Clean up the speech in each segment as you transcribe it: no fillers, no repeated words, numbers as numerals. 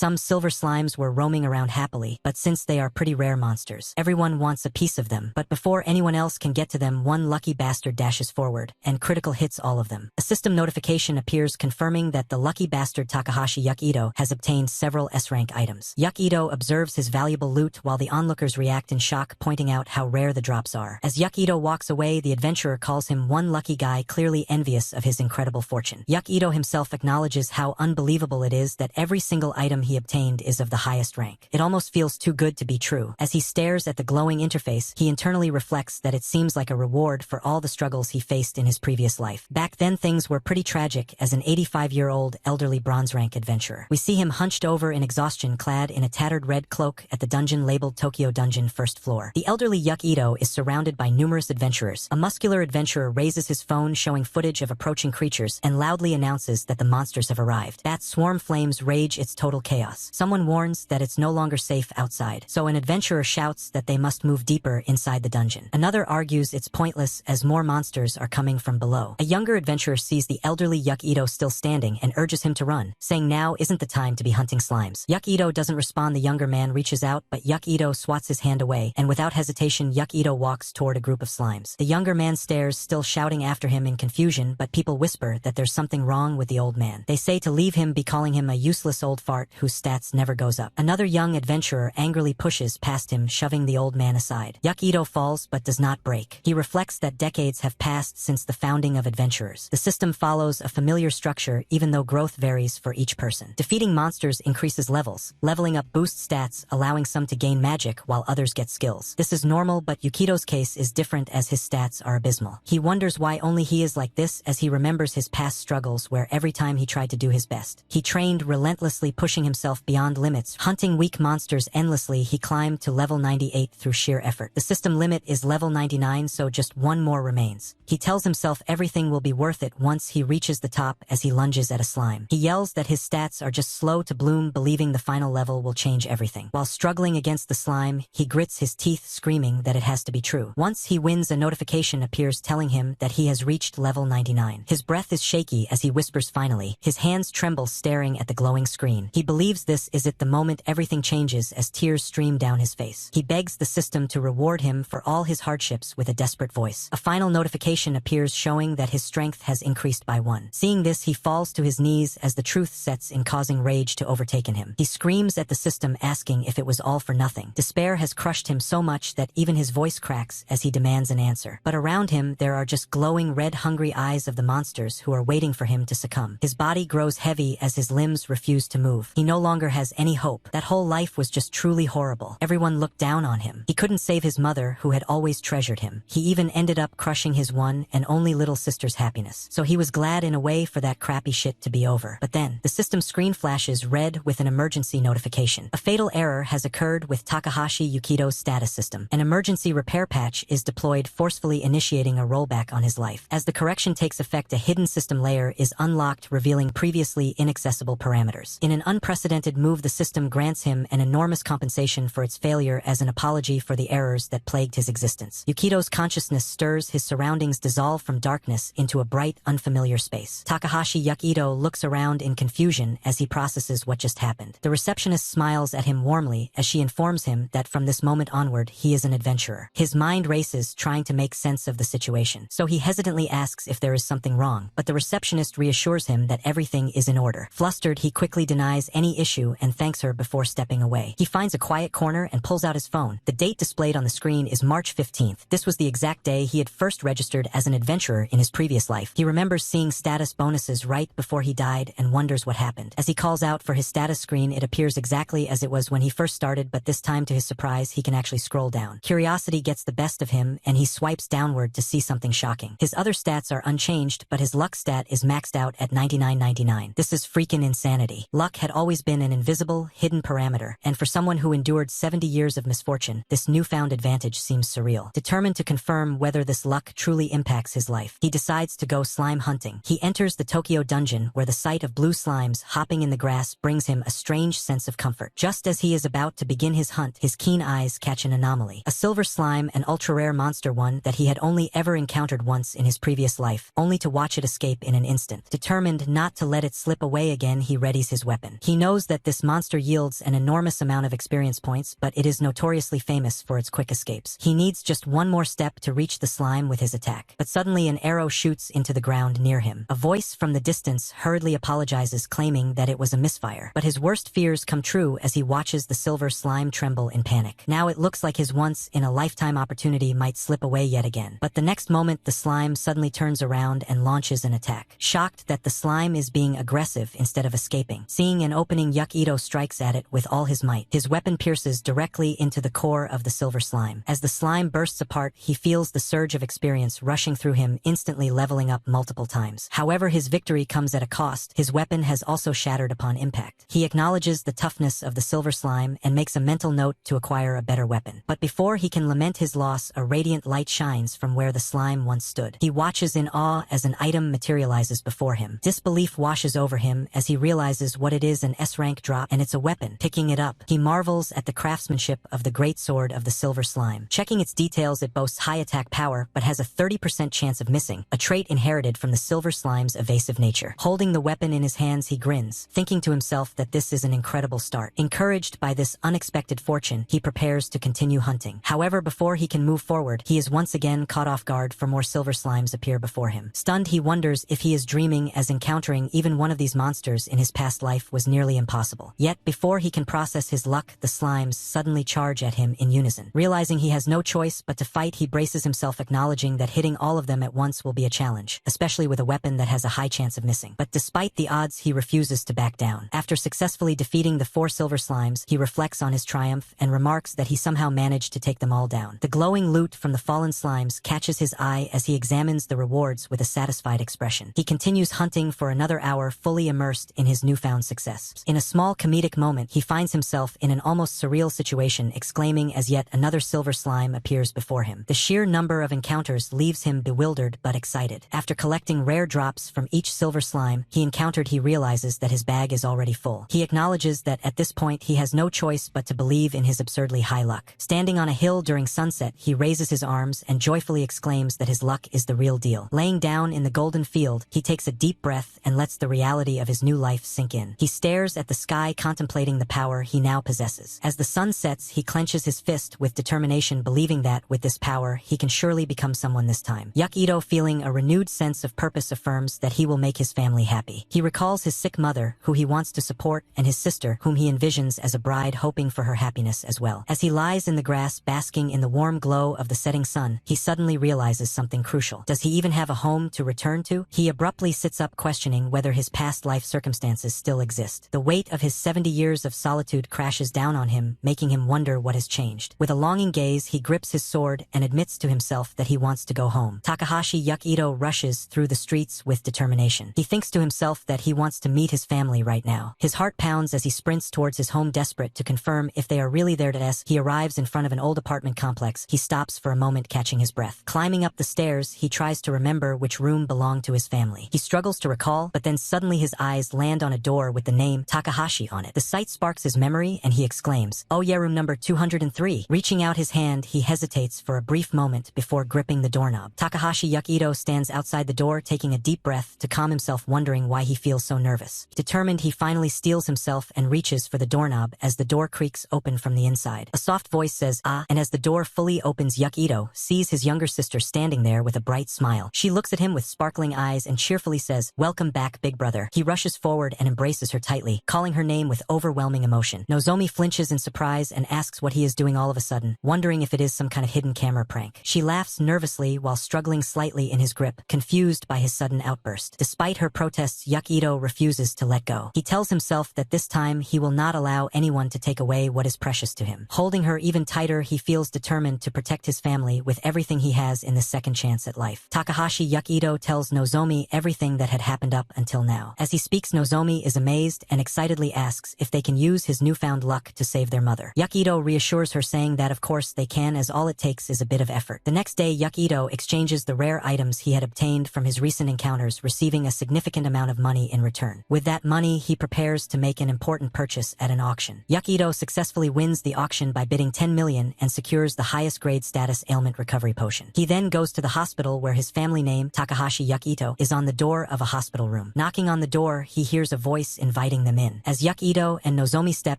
Some silver slimes were roaming around happily, but since they are pretty rare monsters, everyone wants a piece of them. But before anyone else can get to them, one lucky bastard dashes forward, and critical hits all of them. A system notification appears confirming that the lucky bastard Takahashi Yukido has obtained several S-rank items. Yukido observes his valuable loot while the onlookers react in shock, pointing out how rare the drops are. As Yukido walks away, the adventurer calls him one lucky guy, clearly envious of his incredible fortune. Yukido himself acknowledges how unbelievable it is that every single item he obtained is of the highest rank. It almost feels too good to be true. As he stares at the glowing interface, he internally reflects that it seems like a reward for all the struggles he faced in his previous life. Back then things were pretty tragic as an 85-year-old elderly bronze rank adventurer. We see him hunched over in exhaustion, clad in a tattered red cloak at the dungeon labeled Tokyo Dungeon first floor. The elderly Yukido is surrounded by numerous adventurers. A muscular adventurer raises his phone showing footage of approaching creatures and loudly announces that the monsters have arrived. Bat swarm flames rage, its total chaos. Someone warns that it's no longer safe outside, so an adventurer shouts that they must move deeper inside the dungeon. Another argues it's pointless as more monsters are coming from below. A younger adventurer sees the elderly Yukido still standing and urges him to run, saying now isn't the time to be hunting slimes. Yukido doesn't respond. The younger man reaches out, but Yukido swats his hand away, and without hesitation Yukido walks toward a group of slimes. The younger man stares, still shouting after him in confusion, but people whisper that there's something wrong with the old man. They say to leave him, calling him a useless old fart whose stats never goes up. Another young adventurer angrily pushes past him, shoving the old man aside. Yukido falls but does not break. He reflects that decades have passed since the founding of adventurers. The system follows a familiar structure even though growth varies for each person. Defeating monsters increases levels. Leveling up boosts stats, allowing some to gain magic while others get skills. This is normal, but Yukido's case is different as his stats are abysmal. He wonders why only he is like this as he remembers his past struggles where every time he tried to do his best, he trained relentlessly, pushing himself beyond limits, hunting weak monsters endlessly. He climbed to level 98 through sheer effort. The system limit is level 99, so just one more remains. He tells himself everything will be worth it once he reaches the top. As he lunges at a slime, he yells that his stats are just slow to bloom, believing the final level will change everything. While struggling against the slime, he grits his teeth, screaming that it has to be true. Once he wins, a notification appears telling him that he has reached level 99. His breath is shaky as he whispers finally. His hands tremble, staring at the glowing screen. He believes this is it. The moment everything changes as tears stream down his face. He begs the system to reward him for all his hardships with a desperate voice. A final notification appears showing that his strength has increased by 1. Seeing this, he falls to his knees as the truth sets in, causing rage to overtake him. He screams at the system, asking if it was all for nothing. Despair has crushed him so much that even his voice cracks as he demands an answer. But around him there are just glowing red, hungry eyes of the monsters who are waiting for him to succumb. His body grows heavy as his limbs refuse to move. He no longer has any hope. That whole life was just truly horrible. Everyone looked down on him. He couldn't save his mother, who had always treasured him. He even ended up crushing his one and only little sister's happiness. So he was glad in a way for that crappy shit to be over. But then, the system screen flashes red with an emergency notification. A fatal error has occurred with Takahashi Yukido's status system. An emergency repair patch is deployed, forcefully initiating a rollback on his life. As the correction takes effect, a hidden system layer is unlocked, revealing previously inaccessible parameters. In an unprecedented move, the system grants him an enormous compensation for its failure as an apology for the errors that plagued his existence. Yukido's consciousness stirs, his surroundings dissolve from darkness into a bright, unfamiliar space. Takahashi Yukido looks around in confusion as he processes what just happened. The receptionist smiles at him warmly as she informs him that from this moment onward, he is an adventurer. His mind races, trying to make sense of the situation, so he hesitantly asks if there is something wrong, but the receptionist reassures him that everything is in order. Flustered, he quickly denies any issue and thanks her before stepping away. He finds a quiet corner and pulls out his phone. The date displayed on the screen is March 15th. This was the exact day he had first registered as an adventurer in his previous life. He remembers seeing status bonuses right before he died and wonders what happened. As he calls out for his status screen, it appears exactly as it was when he first started, but this time to his surprise, he can actually scroll down. Curiosity gets the best of him and he swipes downward to see something shocking. His other stats are unchanged, but his luck stat is maxed out at 99.99. This is freaking insanity. Luck had always been an invisible, hidden parameter, and for someone who endured 70 years of misfortune, this newfound advantage seems surreal. Determined to confirm whether this luck truly impacts his life, he decides to go slime hunting. He enters the Tokyo dungeon, where the sight of blue slimes hopping in the grass brings him a strange sense of comfort. Just as he is about to begin his hunt, his keen eyes catch an anomaly. A silver slime, an ultra-rare monster, one that he had only ever encountered once in his previous life, only to watch it escape in an instant. Determined not to let it slip away again, he readies his weapon. He knows knows that this monster yields an enormous amount of experience points, but it is notoriously famous for its quick escapes. He needs just one more step to reach the slime with his attack. But suddenly an arrow shoots into the ground near him. A voice from the distance hurriedly apologizes, claiming that it was a misfire. But his worst fears come true as he watches the silver slime tremble in panic. Now it looks like his once-in-a-lifetime opportunity might slip away yet again. But the next moment the slime suddenly turns around and launches an attack. Shocked that the slime is being aggressive instead of escaping. Seeing an opening, Yukido strikes at it with all his might. His weapon pierces directly into the core of the silver slime. As the slime bursts apart, he feels the surge of experience rushing through him, instantly leveling up multiple times. However, his victory comes at a cost. His weapon has also shattered upon impact. He acknowledges the toughness of the silver slime and makes a mental note to acquire a better weapon. But before he can lament his loss, a radiant light shines from where the slime once stood. He watches in awe as an item materializes before him. Disbelief washes over him as he realizes what it is: an S-rank drop, and it's a weapon. Picking it up, he marvels at the craftsmanship of the great sword of the silver slime. Checking its details, it boasts high attack power, but has a 30% chance of missing, a trait inherited from the silver slime's evasive nature. Holding the weapon in his hands, he grins, thinking to himself that this is an incredible start. Encouraged by this unexpected fortune, he prepares to continue hunting. However, before he can move forward, he is once again caught off guard, for more silver slimes appear before him. Stunned, he wonders if he is dreaming, as encountering even one of these monsters in his past life was nearly impossible. Yet, before he can process his luck, the slimes suddenly charge at him in unison. Realizing he has no choice but to fight, he braces himself, acknowledging that hitting all of them at once will be a challenge, especially with a weapon that has a high chance of missing. But despite the odds, he refuses to back down. After successfully defeating the 4 silver slimes, he reflects on his triumph and remarks that he somehow managed to take them all down. The glowing loot from the fallen slimes catches his eye as he examines the rewards with a satisfied expression. He continues hunting for another hour, fully immersed in his newfound success. In a small comedic moment, he finds himself in an almost surreal situation, exclaiming as yet another silver slime appears before him. The sheer number of encounters leaves him bewildered but excited. After collecting rare drops from each silver slime he realizes that his bag is already full. He acknowledges that at this point he has no choice but to believe in his absurdly high luck. Standing on a hill during sunset, he raises his arms and joyfully exclaims that his luck is the real deal. Laying down in the golden field, he takes a deep breath and lets the reality of his new life sink in. He stares at the sky, contemplating the power he now possesses. As the sun sets, he clenches his fist with determination, believing that, with this power, he can surely become someone this time. Yukido, feeling a renewed sense of purpose, affirms that he will make his family happy. He recalls his sick mother, who he wants to support, and his sister, whom he envisions as a bride, hoping for her happiness as well. As he lies in the grass, basking in the warm glow of the setting sun, he suddenly realizes something crucial. Does he even have a home to return to? He abruptly sits up, questioning whether his past life circumstances still exist. The weight of his 70 years of solitude crashes down on him, making him wonder what has changed. With a longing gaze, he grips his sword and admits to himself that he wants to go home. Takahashi Yukido rushes through the streets with determination. He thinks to himself that he wants to meet his family right now. His heart pounds as he sprints towards his home, desperate to confirm if they are really there. He arrives in front of an old apartment complex. He stops for a moment, catching his breath. Climbing up the stairs, he tries to remember which room belonged to his family. He struggles to recall, but then suddenly his eyes land on a door with the name Takahashi on it. The sight sparks his memory and he exclaims, "Oh yeah, room number 203. Reaching out his hand, he hesitates for a brief moment before gripping the doorknob. Takahashi Yukido stands outside the door, taking a deep breath to calm himself, wondering why he feels so nervous. Determined, he finally steels himself and reaches for the doorknob as the door creaks open from the inside. A soft voice says, "Ah," and as the door fully opens, Yukido sees his younger sister standing there with a bright smile. She looks at him with sparkling eyes and cheerfully says, "Welcome back, big brother." He rushes forward and embraces her tightly, calling her name with overwhelming emotion. Nozomi flinches in surprise and asks what he is doing all of a sudden, wondering if it is some kind of hidden camera prank. She laughs nervously while struggling slightly in his grip, confused by his sudden outburst. Despite her protests, Yukido refuses to let go. He tells himself that this time he will not allow anyone to take away what is precious to him. Holding her even tighter, he feels determined to protect his family with everything he has in this second chance at life. Takahashi Yukido tells Nozomi everything that had happened up until now. As he speaks, Nozomi is amazed and excitedly asks if they can use his newfound luck to save their mother. Yukido reassures her, saying that of course they can, as all it takes is a bit of effort. The next day, Yukido exchanges the rare items he had obtained from his recent encounters, receiving a significant amount of money in return. With that money, he prepares to make an important purchase at an auction. Yukido successfully wins the auction by bidding 10 million and secures the highest grade status ailment recovery potion. He then goes to the hospital where his family name, Takahashi Yukido, is on the door of a hospital room. Knocking on the door, he hears a voice inviting them them in. As Ito and Nozomi step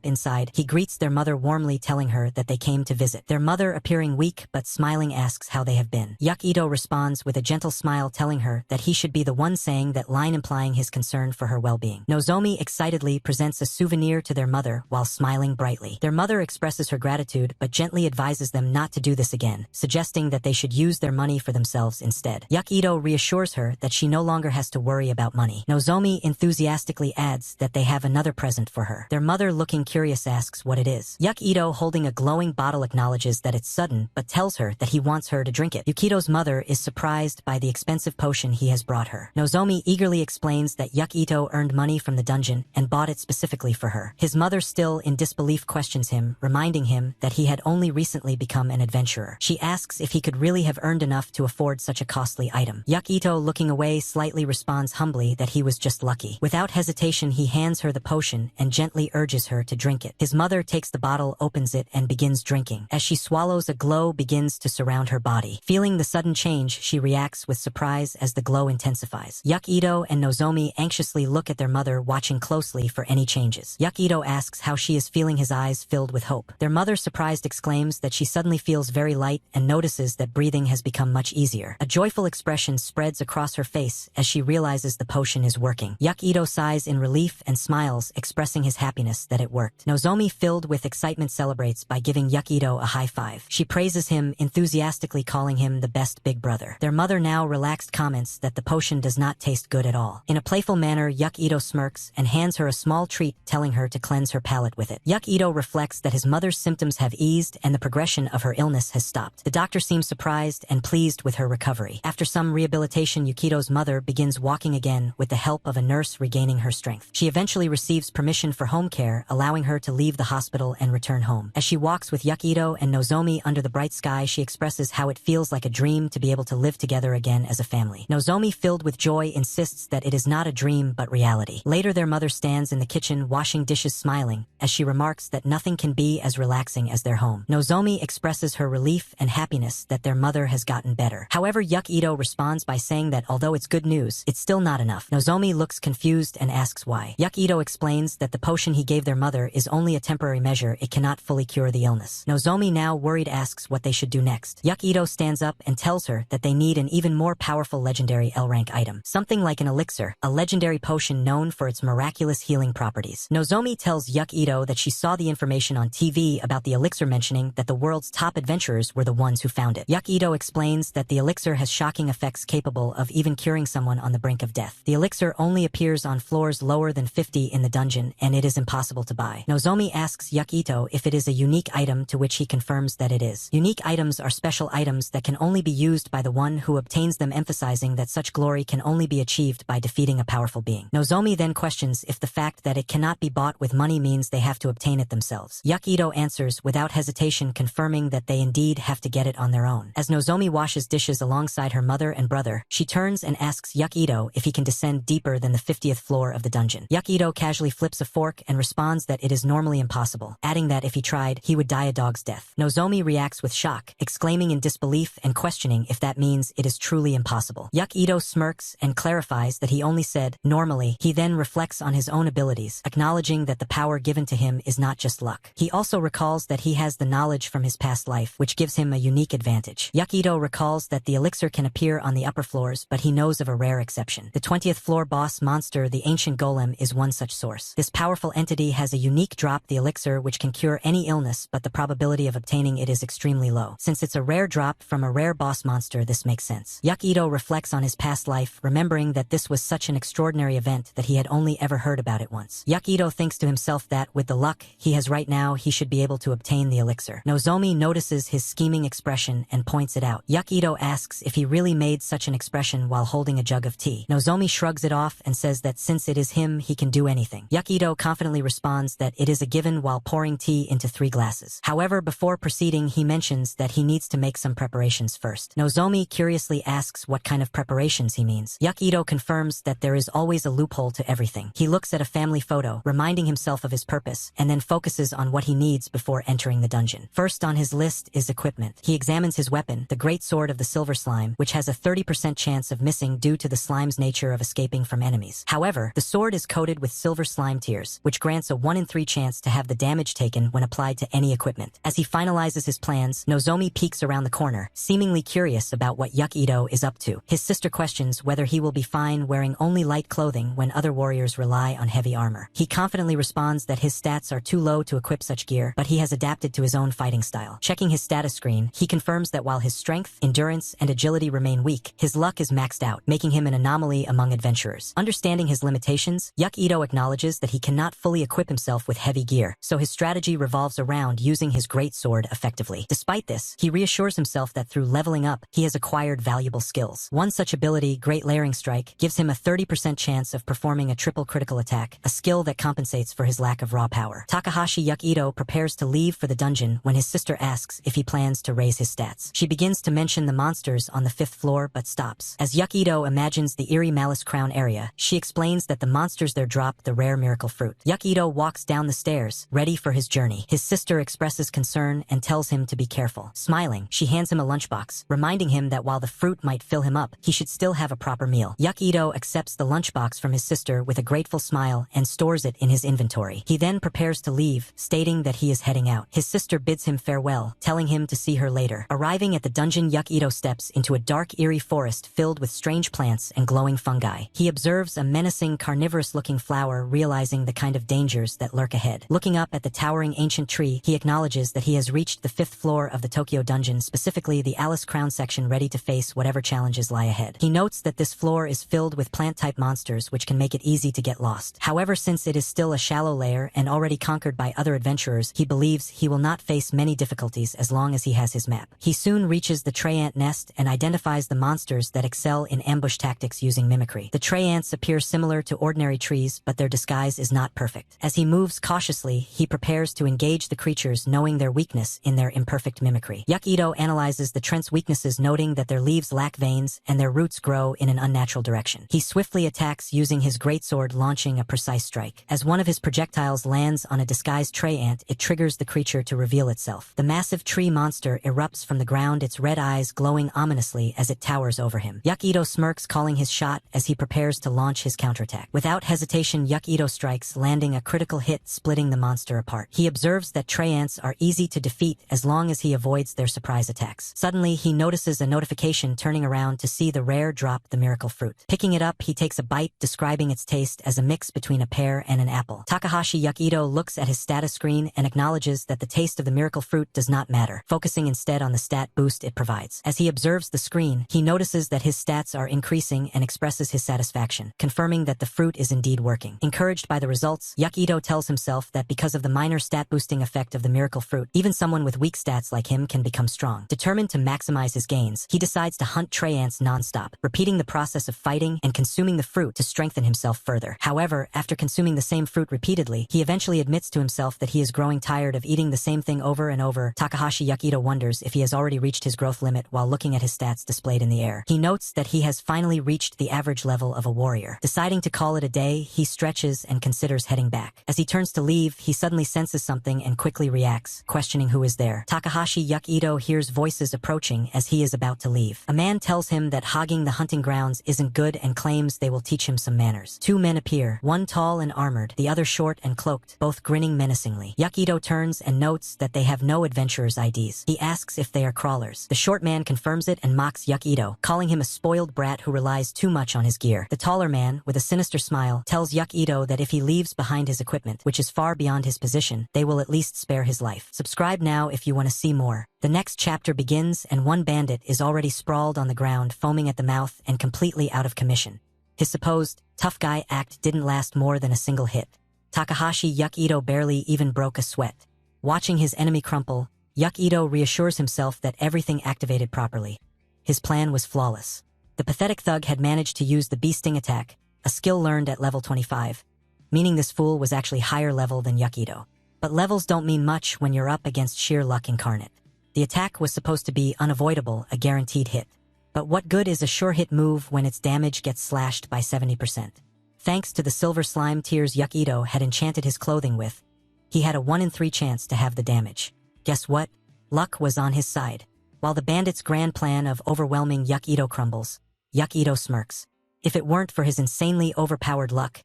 inside, he greets their mother warmly, telling her that they came to visit. Their mother, appearing weak but smiling, asks how they have been. Ito responds with a gentle smile, telling her that he should be the one saying that line, implying his concern for her well-being. Nozomi excitedly presents a souvenir to their mother while smiling brightly. Their mother expresses her gratitude but gently advises them not to do this again, suggesting that they should use their money for themselves instead. Ito reassures her that she no longer has to worry about money. Nozomi enthusiastically adds that they have another present for her. Their mother, looking curious, asks what it is. Ito, holding a glowing bottle, acknowledges that it's sudden but tells her that he wants her to drink it. Yukito's mother is surprised by the expensive potion he has brought her. Nozomi eagerly explains that Ito earned money from the dungeon and bought it specifically for her. His mother, still in disbelief, questions him, reminding him that he had only recently become an adventurer. She asks if he could really have earned enough to afford such a costly item. Ito, looking away slightly, responds humbly that he was just lucky. Without hesitation, he hands her the potion and gently urges her to drink it. His mother takes the bottle, opens it, and begins drinking. As she swallows, a glow begins to surround her body. Feeling the sudden change, she reacts with surprise as the glow intensifies. Ito and Nozomi anxiously look at their mother, watching closely for any changes. Ito asks how she is feeling, his eyes filled with hope. Their mother, surprised, exclaims that she suddenly feels very light and notices that breathing has become much easier. A joyful expression spreads across her face as she realizes the potion is working. Ito sighs in relief and smiles, expressing his happiness that it worked. Nozomi, filled with excitement, celebrates by giving Ito a high five. She praises him, enthusiastically calling him the best big brother. Their mother, now relaxed, comments that the potion does not taste good at all. In a playful manner, Ito smirks and hands her a small treat, telling her to cleanse her palate with it. Ito reflects that his mother's symptoms have eased and the progression of her illness has stopped. The doctor seems surprised and pleased with her recovery. After some rehabilitation, Yukito's mother begins walking again with the help of a nurse, regaining her strength. She eventually receives permission for home care, allowing her to leave the hospital and return home. As she walks with Ito and Nozomi under the bright sky, she expresses how it feels like a dream to be able to live together again as a family. Nozomi, filled with joy, insists that it is not a dream but reality. Later, their mother stands in the kitchen washing dishes, smiling, as she remarks that nothing can be as relaxing as their home. Nozomi expresses her relief and happiness that their mother has gotten better. However, Ito responds by saying that although it's good news, it's still not enough. Nozomi looks confused and asks why. Ito explains that the potion he gave their mother is only a temporary measure, it cannot fully cure the illness. Nozomi, now worried, asks what they should do next. Ito stands up and tells her that they need an even more powerful legendary L-rank item. Something like an elixir, a legendary potion known for its miraculous healing properties. Nozomi tells Ito that she saw the information on TV about the elixir, mentioning that the world's top adventurers were the ones who found it. Ito explains that the elixir has shocking effects capable of even curing someone on the brink of death. The elixir only appears on floors lower than 50 in the dungeon, and it is impossible to buy. Nozomi asks Ito if it is a unique item, to which he confirms that it is. Unique items are special items that can only be used by the one who obtains them, emphasizing that such glory can only be achieved by defeating a powerful being. Nozomi then questions if the fact that it cannot be bought with money means they have to obtain it themselves. Ito answers without hesitation, confirming that they indeed have to get it on their own. As Nozomi washes dishes alongside her mother and brother, she turns and asks Ito if he can descend deeper than the 50th floor of the dungeon. Ito casually flips a fork and responds that it is normally impossible, adding that if he tried, he would die a dog's death. Nozomi reacts with shock, exclaiming in disbelief and questioning if that means it is truly impossible. Ito smirks and clarifies that he only said, normally. He then reflects on his own abilities, acknowledging that the power given to him is not just luck. He also recalls that he has the knowledge from his past life, which gives him a unique advantage. Ito recalls that the elixir can appear on the upper floors, but he knows of a rare exception. The 20th floor boss monster, the ancient golem, is one such source. This powerful entity has a unique drop, the elixir, which can cure any illness, but the probability of obtaining it is extremely low. Since it's a rare drop from a rare boss monster, this makes sense. Ito reflects on his past life, remembering that this was such an extraordinary event that he had only ever heard about it once. Ito thinks to himself that, with the luck he has right now, he should be able to obtain the elixir. Nozomi notices his scheming expression and points it out. Ito asks if he really made such an expression while holding a jug of tea. Nozomi shrugs it off and says that since it is him, he can do anything. Ito confidently responds that it is a given while pouring tea into 3 glasses. However, before proceeding, he mentions that he needs to make some preparations first. Nozomi curiously asks what kind of preparations he means. Ito confirms that there is always a loophole to everything. He looks at a family photo, reminding himself of his purpose, and then focuses on what he needs before entering the dungeon. First on his list is equipment. He examines his weapon, the great sword of the silver slime, which has a 30% chance of missing due to the slime's nature of escaping from enemies. However, the sword is coated with silver slime tears, which grants a 1 in 3 chance to have the damage taken when applied to any equipment. As he finalizes his plans, Nozomi peeks around the corner, seemingly curious about what Yukido is up to. His sister questions whether he will be fine wearing only light clothing when other warriors rely on heavy armor. He confidently responds that his stats are too low to equip such gear, but he has adapted to his own fighting style. Checking his status screen, he confirms that while his strength, endurance, and agility remain weak, his luck is maxed out, making him an anomaly among adventurers. Understanding his limitations, Yukido acknowledges that he cannot fully equip himself with heavy gear, so his strategy revolves around using his great sword effectively. Despite this, he reassures himself that through leveling up, he has acquired valuable skills. One such ability, Great Layering Strike, gives him a 30% chance of performing a triple critical attack, a skill that compensates for his lack of raw power. Takahashi Yukido prepares to leave for the dungeon when his sister asks if he plans to raise his stats. She begins to mention the monsters on the 5th floor but stops. As Yukido imagines the eerie Malice Crown area, she explains that the monsters there drop the rare miracle fruit. Yukido walks down the stairs, ready for his journey. His sister expresses concern and tells him to be careful. Smiling, she hands him a lunchbox, reminding him that while the fruit might fill him up, he should still have a proper meal. Yukido accepts the lunchbox from his sister with a grateful smile and stores it in his inventory. He then prepares to leave, stating that he is heading out. His sister bids him farewell, telling him to see her later. Arriving at the dungeon, Yukido steps into a dark, eerie forest filled with strange plants and glowing fungi. He observes a menacing, carnivorous-looking flower, realizing the kind of dangers that lurk ahead. Looking up at the towering ancient tree, he acknowledges that he has reached the 5th floor of the Tokyo dungeon, specifically the Alice Crown section, ready to face whatever challenges lie ahead. He notes that this floor is filled with plant-type monsters, which can make it easy to get lost. However, since it is still a shallow layer and already conquered by other adventurers, he believes he will not face many difficulties as long as he has his map. He soon reaches the tray ant nest and identifies the monsters that excel in ambush tactics using mimicry. The tray ants appear similar to ordinary trees, but their disguise is not perfect. As he moves cautiously, he prepares to engage the creatures, knowing their weakness in their imperfect mimicry. Yukido analyzes the trent's weaknesses, noting that their leaves lack veins and their roots grow in an unnatural direction. He swiftly attacks using his greatsword, launching a precise strike. As one of his projectiles lands on a disguised tray ant, it triggers the creature to reveal itself. The massive tree monster erupts from the ground, its red eyes glowing ominously as it towers over him. Yukido smirks, calling his shot as he prepares to launch his counterattack. Without hesitation, Yukido strikes, landing a critical hit, splitting the monster apart. He observes that tray ants are easy to defeat as long as he avoids their surprise attacks. Suddenly, he notices a notification, turning around to see the rare drop the miracle fruit. Picking it up, he takes a bite, describing its taste as a mix between a pear and an apple. Takahashi Yukido looks at his status screen and acknowledges that the taste of the miracle fruit does not matter, focusing instead on the stat boost it provides. As he observes the screen, he notices that his stats are increasing and expresses his satisfaction, confirming that the fruit is indeed working. Encouraged by the results, Yukido tells himself that because of the minor stat boosting effect of the miracle fruit, even someone with weak stats like him can become strong. Determined to maximize his gains, he decides to hunt tray ants non-stop, repeating the process of fighting and consuming the fruit to strengthen himself further. However, after consuming the same fruit repeatedly, he eventually admits to himself that he is growing tired of eating the same thing over and over. Takahashi Yukido wonders if he has already reached his growth limit while looking at his stats displayed in the air. He notes that he has finally reached the average level of a warrior. Deciding to call it a day, he stretches and considers heading back. As he turns to leave, he suddenly senses something and quickly reacts, questioning who is there. Takahashi Yukido hears voices approaching as he is about to leave. A man tells him that hogging the hunting grounds isn't good and claims they will teach him some manners. Two men appear, one tall and armored, the other short and cloaked, both grinning menacingly. Yukido turns and notes that they have no adventurer's IDs. He asks if they are crawlers. The short man confirms it and mocks Yukido, calling him a spoiled brat who relies too much on his gear. The taller man, with a sinister smile, tells Yukido that if he leaves behind his equipment, which is far beyond his position, they will at least spare his life. Subscribe now if you want to see more. The next chapter begins and one bandit is already sprawled on the ground, foaming at the mouth and completely out of commission. His supposed tough guy act didn't last more than a single hit. Takahashi Yukido barely even broke a sweat. Watching his enemy crumple, Yukido reassures himself that everything activated properly. His plan was flawless. The pathetic thug had managed to use the bee sting attack, a skill learned at level 25, meaning this fool was actually higher level than Yukido. But levels don't mean much when you're up against sheer luck incarnate. The attack was supposed to be unavoidable, a guaranteed hit. But what good is a sure hit move when its damage gets slashed by 70%? Thanks to the silver slime tears Yukido had enchanted his clothing with, he had a 1 in 3 chance to have the damage. Guess what? Luck was on his side. While the bandit's grand plan of overwhelming Yukido crumbles, Yukido smirks. If it weren't for his insanely overpowered luck,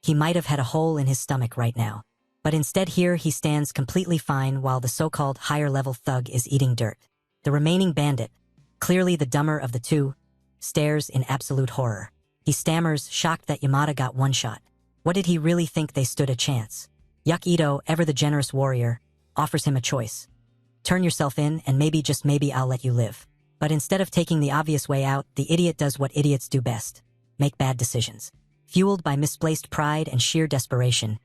he might have had a hole in his stomach right now. But instead here he stands completely fine while the so-called higher-level thug is eating dirt. The remaining bandit, clearly the dumber of the two, stares in absolute horror. He stammers, shocked that Yamada got one shot. What did he really think they stood a chance? Ito, ever the generous warrior, offers him a choice. Turn yourself in and maybe, just maybe, I'll let you live. But instead of taking the obvious way out, the idiot does what idiots do best: make bad decisions. Fueled by misplaced pride and sheer desperation,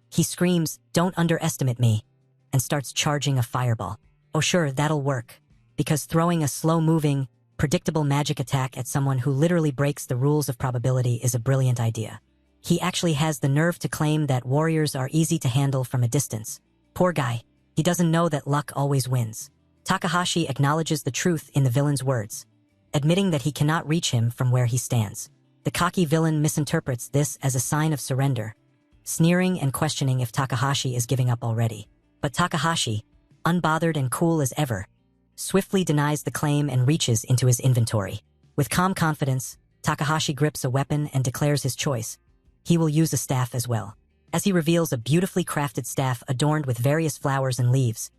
he screams, "Don't underestimate me," and starts charging a fireball. Oh sure, that'll work. Because throwing a slow-moving, predictable magic attack at someone who literally breaks the rules of probability is a brilliant idea. He actually has the nerve to claim that warriors are easy to handle from a distance. Poor guy. He doesn't know that luck always wins. Takahashi acknowledges the truth in the villain's words, admitting that he cannot reach him from where he stands. The cocky villain misinterprets this as a sign of surrender, sneering and questioning if Takahashi is giving up already. But Takahashi, unbothered and cool as ever, swiftly denies the claim and reaches into his inventory. With calm confidence, Takahashi grips a weapon and declares his choice. He will use a staff as well. As he reveals a beautifully crafted staff adorned with various flowers and leaves,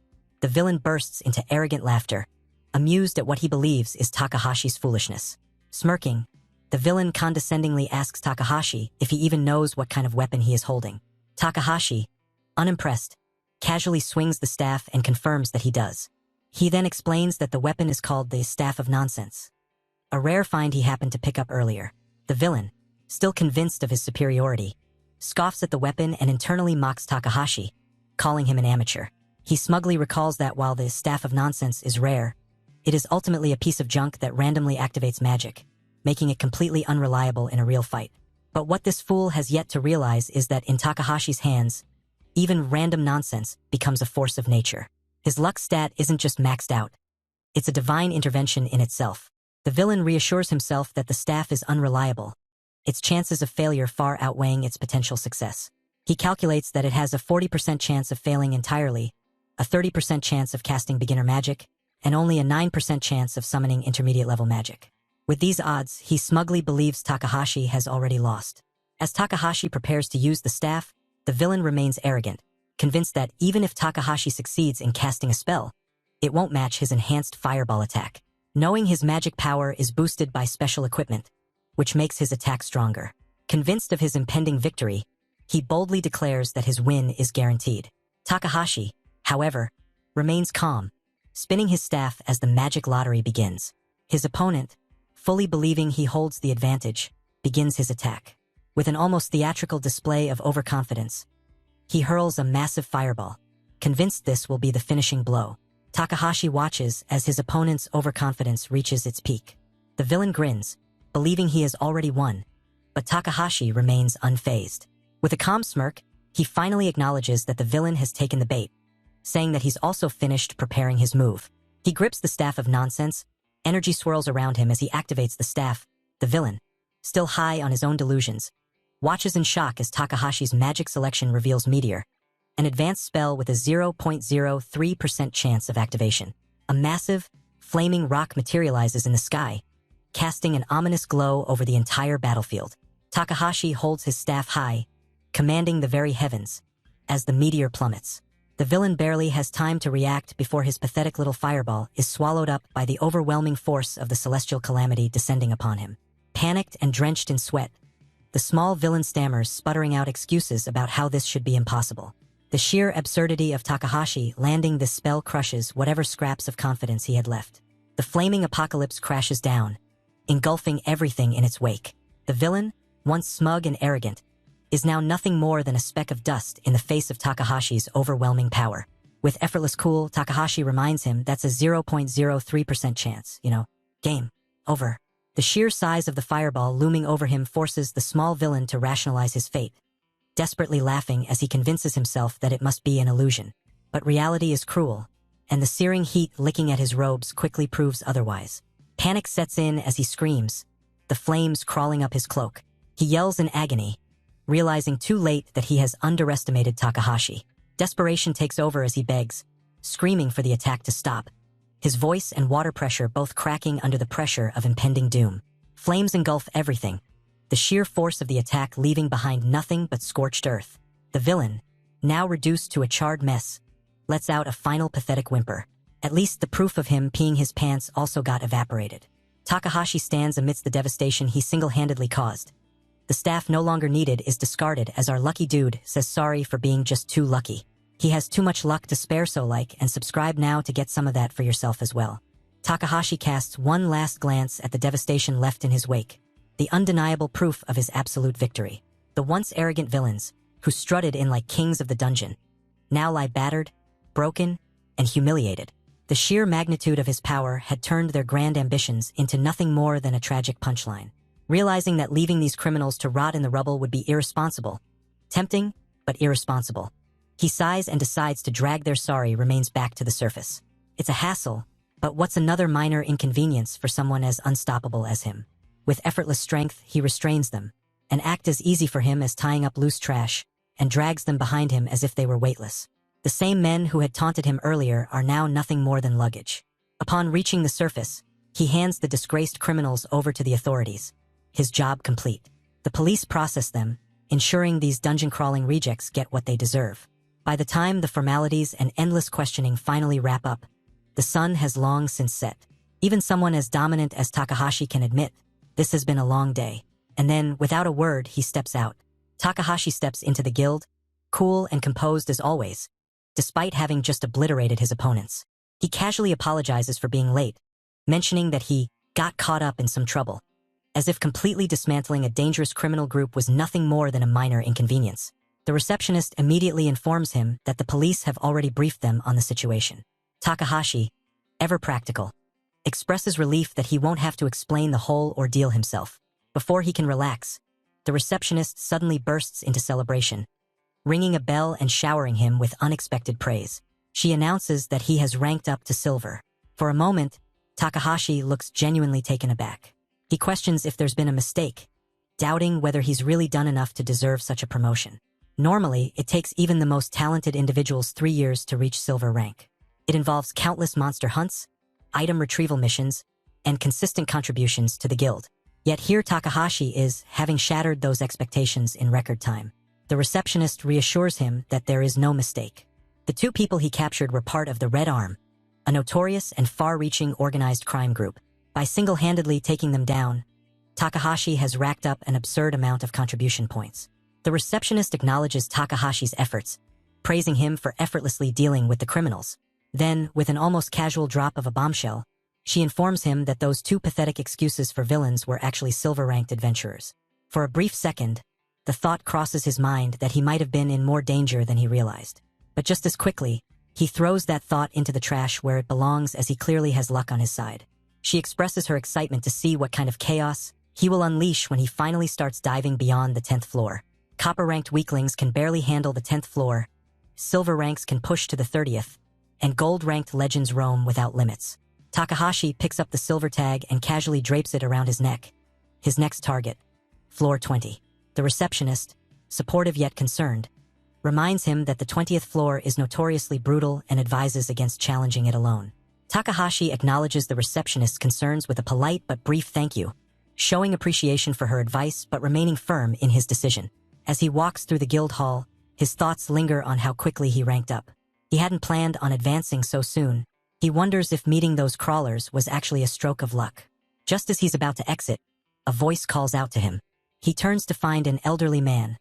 the villain bursts into arrogant laughter, amused at what he believes is Takahashi's foolishness. Smirking, the villain condescendingly asks Takahashi if he even knows what kind of weapon he is holding. Takahashi, unimpressed, casually swings the staff and confirms that he does. He then explains that the weapon is called the Staff of Nonsense, a rare find he happened to pick up earlier. The villain, still convinced of his superiority, scoffs at the weapon and internally mocks Takahashi, calling him an amateur. He smugly recalls that while the Staff of Nonsense is rare, it is ultimately a piece of junk that randomly activates magic, making it completely unreliable in a real fight. But what this fool has yet to realize is that in Takahashi's hands, even random nonsense becomes a force of nature. His luck stat isn't just maxed out. It's a divine intervention in itself. The villain reassures himself that the staff is unreliable, its chances of failure far outweighing its potential success. He calculates that it has a 40% chance of failing entirely, a 30% chance of casting beginner magic, and only a 9% chance of summoning intermediate-level magic. With these odds, he smugly believes Takahashi has already lost. As Takahashi prepares to use the staff, the villain remains arrogant, convinced that even if Takahashi succeeds in casting a spell, it won't match his enhanced fireball attack. Knowing his magic power is boosted by special equipment, which makes his attack stronger. Convinced of his impending victory, he boldly declares that his win is guaranteed. Takahashi, however, remains calm, spinning his staff as the magic lottery begins. His opponent, fully believing he holds the advantage, begins his attack. With an almost theatrical display of overconfidence, he hurls a massive fireball, convinced this will be the finishing blow. Takahashi watches as his opponent's overconfidence reaches its peak. The villain grins, believing he has already won, but Takahashi remains unfazed. With a calm smirk, he finally acknowledges that the villain has taken the bait, saying that he's also finished preparing his move. He grips the Staff of Nonsense, energy swirls around him as he activates the staff. The villain, still high on his own delusions, watches in shock as Takahashi's magic selection reveals Meteor, an advanced spell with a 0.03% chance of activation. A massive, flaming rock materializes in the sky, casting an ominous glow over the entire battlefield. Takahashi holds his staff high, commanding the very heavens, as the meteor plummets. The villain barely has time to react before his pathetic little fireball is swallowed up by the overwhelming force of the celestial calamity descending upon him. Panicked and drenched in sweat, the small villain stammers, sputtering out excuses about how this should be impossible. The sheer absurdity of Takahashi landing this spell crushes whatever scraps of confidence he had left. The flaming apocalypse crashes down, engulfing everything in its wake. The villain, once smug and arrogant, is now nothing more than a speck of dust in the face of Takahashi's overwhelming power. With effortless cool, Takahashi reminds him that's a 0.03% chance, game over. The sheer size of the fireball looming over him forces the small villain to rationalize his fate, desperately laughing as he convinces himself that it must be an illusion. But reality is cruel, and the searing heat licking at his robes quickly proves otherwise. Panic sets in as he screams, the flames crawling up his cloak. He yells in agony, realizing too late that he has underestimated Takahashi. Desperation takes over as he begs, screaming for the attack to stop, his voice and water pressure both cracking under the pressure of impending doom. Flames engulf everything, the sheer force of the attack leaving behind nothing but scorched earth. The villain, now reduced to a charred mess, lets out a final pathetic whimper. At least the proof of him peeing his pants also got evaporated. Takahashi stands amidst the devastation he single-handedly caused. The staff no longer needed is discarded as our lucky dude says sorry for being just too lucky. He has too much luck to spare, so like and subscribe now to get some of that for yourself as well. Takahashi casts one last glance at the devastation left in his wake, the undeniable proof of his absolute victory. The once arrogant villains, who strutted in like kings of the dungeon, now lie battered, broken, and humiliated. The sheer magnitude of his power had turned their grand ambitions into nothing more than a tragic punchline. Realizing that leaving these criminals to rot in the rubble would be irresponsible, tempting, but irresponsible, he sighs and decides to drag their sorry remains back to the surface. It's a hassle, but what's another minor inconvenience for someone as unstoppable as him? With effortless strength, he restrains them, an act as easy for him as tying up loose trash, and drags them behind him as if they were weightless. The same men who had taunted him earlier are now nothing more than luggage. Upon reaching the surface, he hands the disgraced criminals over to the authorities. His job complete. The police process them, ensuring these dungeon-crawling rejects get what they deserve. By the time the formalities and endless questioning finally wrap up, the sun has long since set. Even someone as dominant as Takahashi can admit, this has been a long day. And then, without a word, he steps out. Takahashi steps into the guild, cool and composed as always, despite having just obliterated his opponents. He casually apologizes for being late, mentioning that he got caught up in some trouble, as if completely dismantling a dangerous criminal group was nothing more than a minor inconvenience. The receptionist immediately informs him that the police have already briefed them on the situation. Takahashi, ever practical, expresses relief that he won't have to explain the whole ordeal himself. Before he can relax, the receptionist suddenly bursts into celebration, ringing a bell and showering him with unexpected praise. She announces that he has ranked up to silver. For a moment, Takahashi looks genuinely taken aback. He questions if there's been a mistake, doubting whether he's really done enough to deserve such a promotion. Normally, it takes even the most talented individuals 3 years to reach silver rank. It involves countless monster hunts, item retrieval missions, and consistent contributions to the guild. Yet here Takahashi is, having shattered those expectations in record time. The receptionist reassures him that there is no mistake. The 2 people he captured were part of the Red Arm, a notorious and far-reaching organized crime group. By single-handedly taking them down, Takahashi has racked up an absurd amount of contribution points. The receptionist acknowledges Takahashi's efforts, praising him for effortlessly dealing with the criminals. Then, with an almost casual drop of a bombshell, she informs him that those 2 pathetic excuses for villains were actually silver-ranked adventurers. For a brief second, the thought crosses his mind that he might have been in more danger than he realized. But just as quickly, he throws that thought into the trash where it belongs, as he clearly has luck on his side. She expresses her excitement to see what kind of chaos he will unleash when he finally starts diving beyond the 10th floor. Copper-ranked weaklings can barely handle the 10th floor, silver ranks can push to the 30th, and gold-ranked legends roam without limits. Takahashi picks up the silver tag and casually drapes it around his neck. His next target, floor 20. The receptionist, supportive yet concerned, reminds him that the 20th floor is notoriously brutal and advises against challenging it alone. Takahashi acknowledges the receptionist's concerns with a polite but brief thank you, showing appreciation for her advice but remaining firm in his decision. As he walks through the guild hall, his thoughts linger on how quickly he ranked up. He hadn't planned on advancing so soon. He wonders if meeting those crawlers was actually a stroke of luck. Just as he's about to exit, a voice calls out to him. He turns to find an elderly man,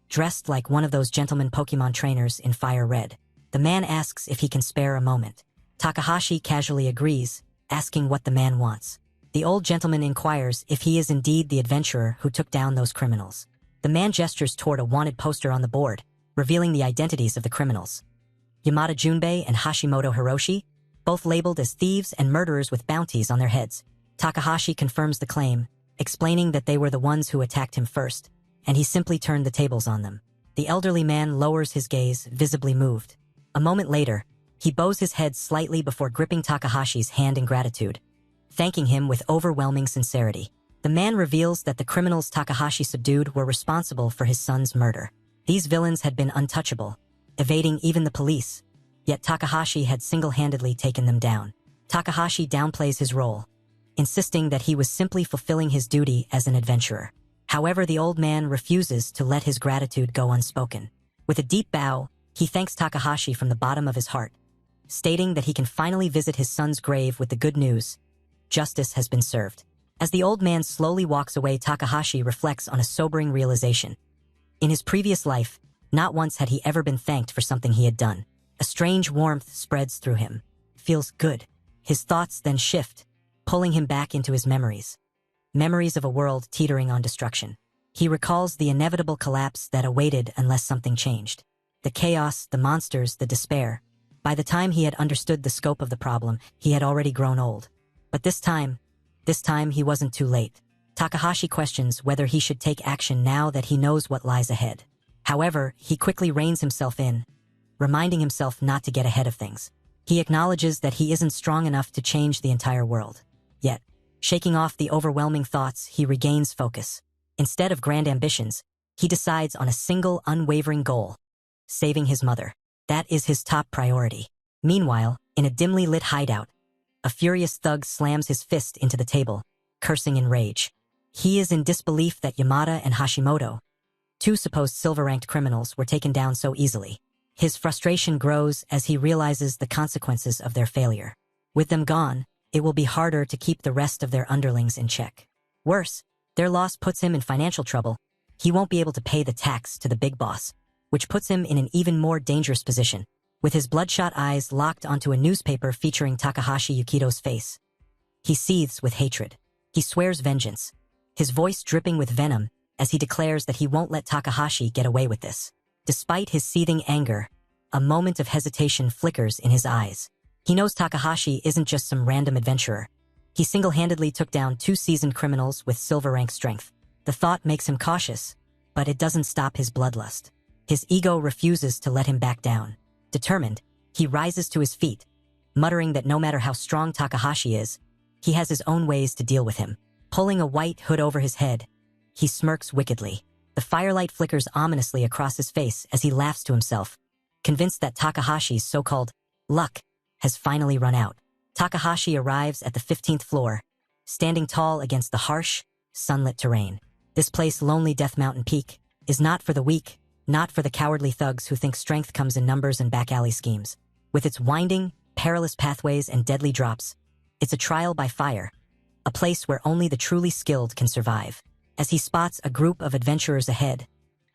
dressed like one of those gentleman Pokemon trainers in Fire Red. The man asks if he can spare a moment. Takahashi casually agrees, asking what the man wants. The old gentleman inquires if he is indeed the adventurer who took down those criminals. The man gestures toward a wanted poster on the board, revealing the identities of the criminals. Yamada Junbei and Hashimoto Hiroshi, both labeled as thieves and murderers with bounties on their heads. Takahashi confirms the claim, explaining that they were the ones who attacked him first, and he simply turned the tables on them. The elderly man lowers his gaze, visibly moved. A moment later, he bows his head slightly before gripping Takahashi's hand in gratitude, thanking him with overwhelming sincerity. The man reveals that the criminals Takahashi subdued were responsible for his son's murder. These villains had been untouchable, evading even the police, yet Takahashi had single-handedly taken them down. Takahashi downplays his role, insisting that he was simply fulfilling his duty as an adventurer. However, the old man refuses to let his gratitude go unspoken. With a deep bow, he thanks Takahashi from the bottom of his heart, stating that he can finally visit his son's grave with the good news: justice has been served. As the old man slowly walks away, Takahashi reflects on a sobering realization. In his previous life, not once had he ever been thanked for something he had done. A strange warmth spreads through him. Feels good. His thoughts then shift, pulling him back into his memories. Memories of a world teetering on destruction. He recalls the inevitable collapse that awaited unless something changed. The chaos, the monsters, the despair. By the time he had understood the scope of the problem, he had already grown old. But this time he wasn't too late. Takahashi questions whether he should take action now that he knows what lies ahead. However, he quickly reins himself in, reminding himself not to get ahead of things. He acknowledges that he isn't strong enough to change the entire world. Yet, shaking off the overwhelming thoughts, he regains focus. Instead of grand ambitions, he decides on a single unwavering goal: saving his mother. That is his top priority. Meanwhile, in a dimly lit hideout, a furious thug slams his fist into the table, cursing in rage. He is in disbelief that Yamada and Hashimoto, two supposed silver-ranked criminals, were taken down so easily. His frustration grows as he realizes the consequences of their failure. With them gone, it will be harder to keep the rest of their underlings in check. Worse, their loss puts him in financial trouble. He won't be able to pay the tax to the big boss, which puts him in an even more dangerous position. With his bloodshot eyes locked onto a newspaper featuring Takahashi Yukito's face, he seethes with hatred. He swears vengeance, his voice dripping with venom as he declares that he won't let Takahashi get away with this. Despite his seething anger, a moment of hesitation flickers in his eyes. He knows Takahashi isn't just some random adventurer. He single-handedly took down two seasoned criminals with silver-rank strength. The thought makes him cautious, but it doesn't stop his bloodlust. His ego refuses to let him back down. Determined, he rises to his feet, muttering that no matter how strong Takahashi is, he has his own ways to deal with him. Pulling a white hood over his head, he smirks wickedly. The firelight flickers ominously across his face as he laughs to himself, convinced that Takahashi's so-called luck has finally run out. Takahashi arrives at the 15th floor, standing tall against the harsh, sunlit terrain. This place, lonely Death Mountain Peak, is not for the weak, not for the cowardly thugs who think strength comes in numbers and back-alley schemes. With its winding, perilous pathways and deadly drops, it's a trial by fire, a place where only the truly skilled can survive. As he spots a group of adventurers ahead,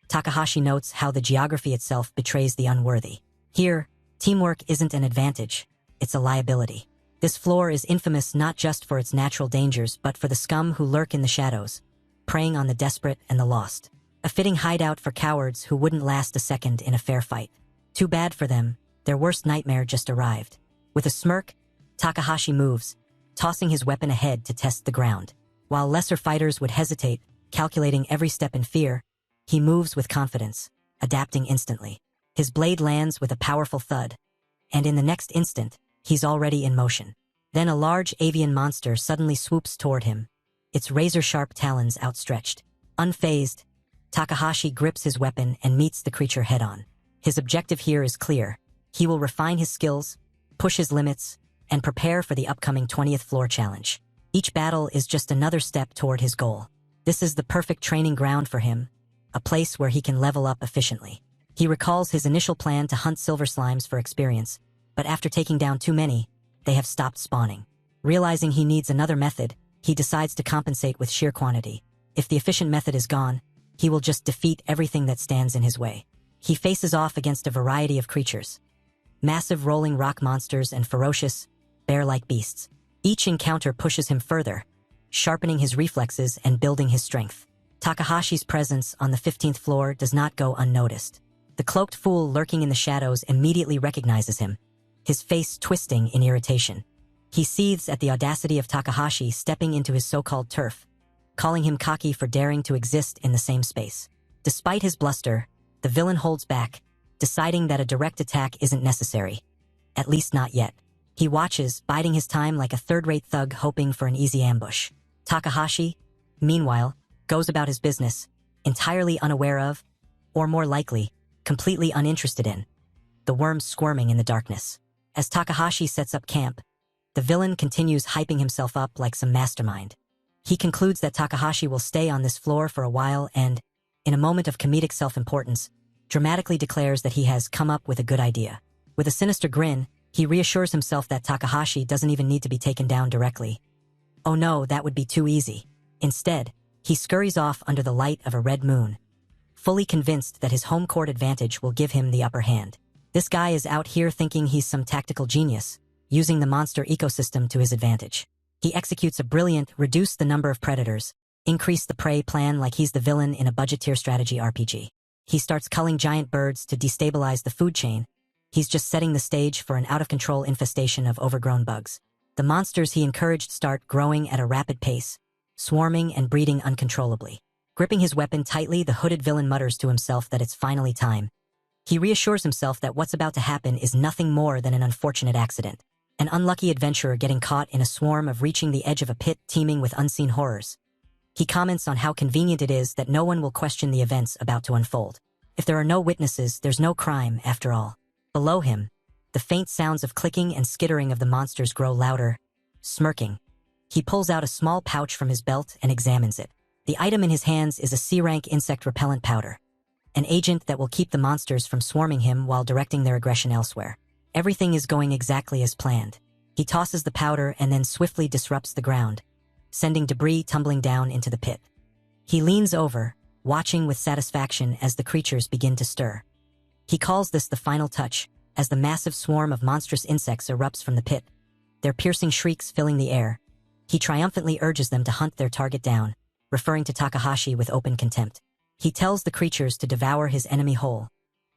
Takahashi notes how the geography itself betrays the unworthy. Here, teamwork isn't an advantage, it's a liability. This floor is infamous not just for its natural dangers but for the scum who lurk in the shadows, preying on the desperate and the lost. A fitting hideout for cowards who wouldn't last a second in a fair fight. Too bad for them, their worst nightmare just arrived. With a smirk, Takahashi moves, tossing his weapon ahead to test the ground. While lesser fighters would hesitate, calculating every step in fear, he moves with confidence, adapting instantly. His blade lands with a powerful thud, and in the next instant, he's already in motion. Then a large avian monster suddenly swoops toward him, its razor-sharp talons outstretched. Unfazed, Takahashi grips his weapon and meets the creature head-on. His objective here is clear. He will refine his skills, push his limits, and prepare for the upcoming 20th floor challenge. Each battle is just another step toward his goal. This is the perfect training ground for him, a place where he can level up efficiently. He recalls his initial plan to hunt silver slimes for experience, but after taking down too many, they have stopped spawning. Realizing he needs another method, he decides to compensate with sheer quantity. If the efficient method is gone, he will just defeat everything that stands in his way. He faces off against a variety of creatures: massive rolling rock monsters and ferocious, bear-like beasts. Each encounter pushes him further, sharpening his reflexes and building his strength. Takahashi's presence on the 15th floor does not go unnoticed. The cloaked fool lurking in the shadows immediately recognizes him, his face twisting in irritation. He seethes at the audacity of Takahashi stepping into his so-called turf, calling him cocky for daring to exist in the same space. Despite his bluster, the villain holds back, deciding that a direct attack isn't necessary. At least not yet. He watches, biding his time like a third-rate thug hoping for an easy ambush. Takahashi, meanwhile, goes about his business, entirely unaware of, or more likely, completely uninterested in, the worms squirming in the darkness. As Takahashi sets up camp, the villain continues hyping himself up like some mastermind. He concludes that Takahashi will stay on this floor for a while and, in a moment of comedic self-importance, dramatically declares that he has come up with a good idea. With a sinister grin, he reassures himself that Takahashi doesn't even need to be taken down directly. Oh no, that would be too easy. Instead, he scurries off under the light of a red moon, fully convinced that his home court advantage will give him the upper hand. This guy is out here thinking he's some tactical genius, using the monster ecosystem to his advantage. He executes a brilliant, reduce the number of predators, increase the prey plan like he's the villain in a budget-tier strategy RPG. He starts culling giant birds to destabilize the food chain. He's just setting the stage for an out-of-control infestation of overgrown bugs. The monsters he encouraged start growing at a rapid pace, swarming and breeding uncontrollably. Gripping his weapon tightly, the hooded villain mutters to himself that it's finally time. He reassures himself that what's about to happen is nothing more than an unfortunate accident. An unlucky adventurer getting caught in a swarm of reaching the edge of a pit teeming with unseen horrors. He comments on how convenient it is that no one will question the events about to unfold. If there are no witnesses, there's no crime, after all. Below him, the faint sounds of clicking and skittering of the monsters grow louder. Smirking, he pulls out a small pouch from his belt and examines it. The item in his hands is a C-rank insect repellent powder, an agent that will keep the monsters from swarming him while directing their aggression elsewhere. Everything is going exactly as planned. He tosses the powder and then swiftly disrupts the ground, sending debris tumbling down into the pit. He leans over, watching with satisfaction as the creatures begin to stir. He calls this the final touch, as the massive swarm of monstrous insects erupts from the pit, their piercing shrieks filling the air. He triumphantly urges them to hunt their target down, referring to Takahashi with open contempt. He tells the creatures to devour his enemy whole,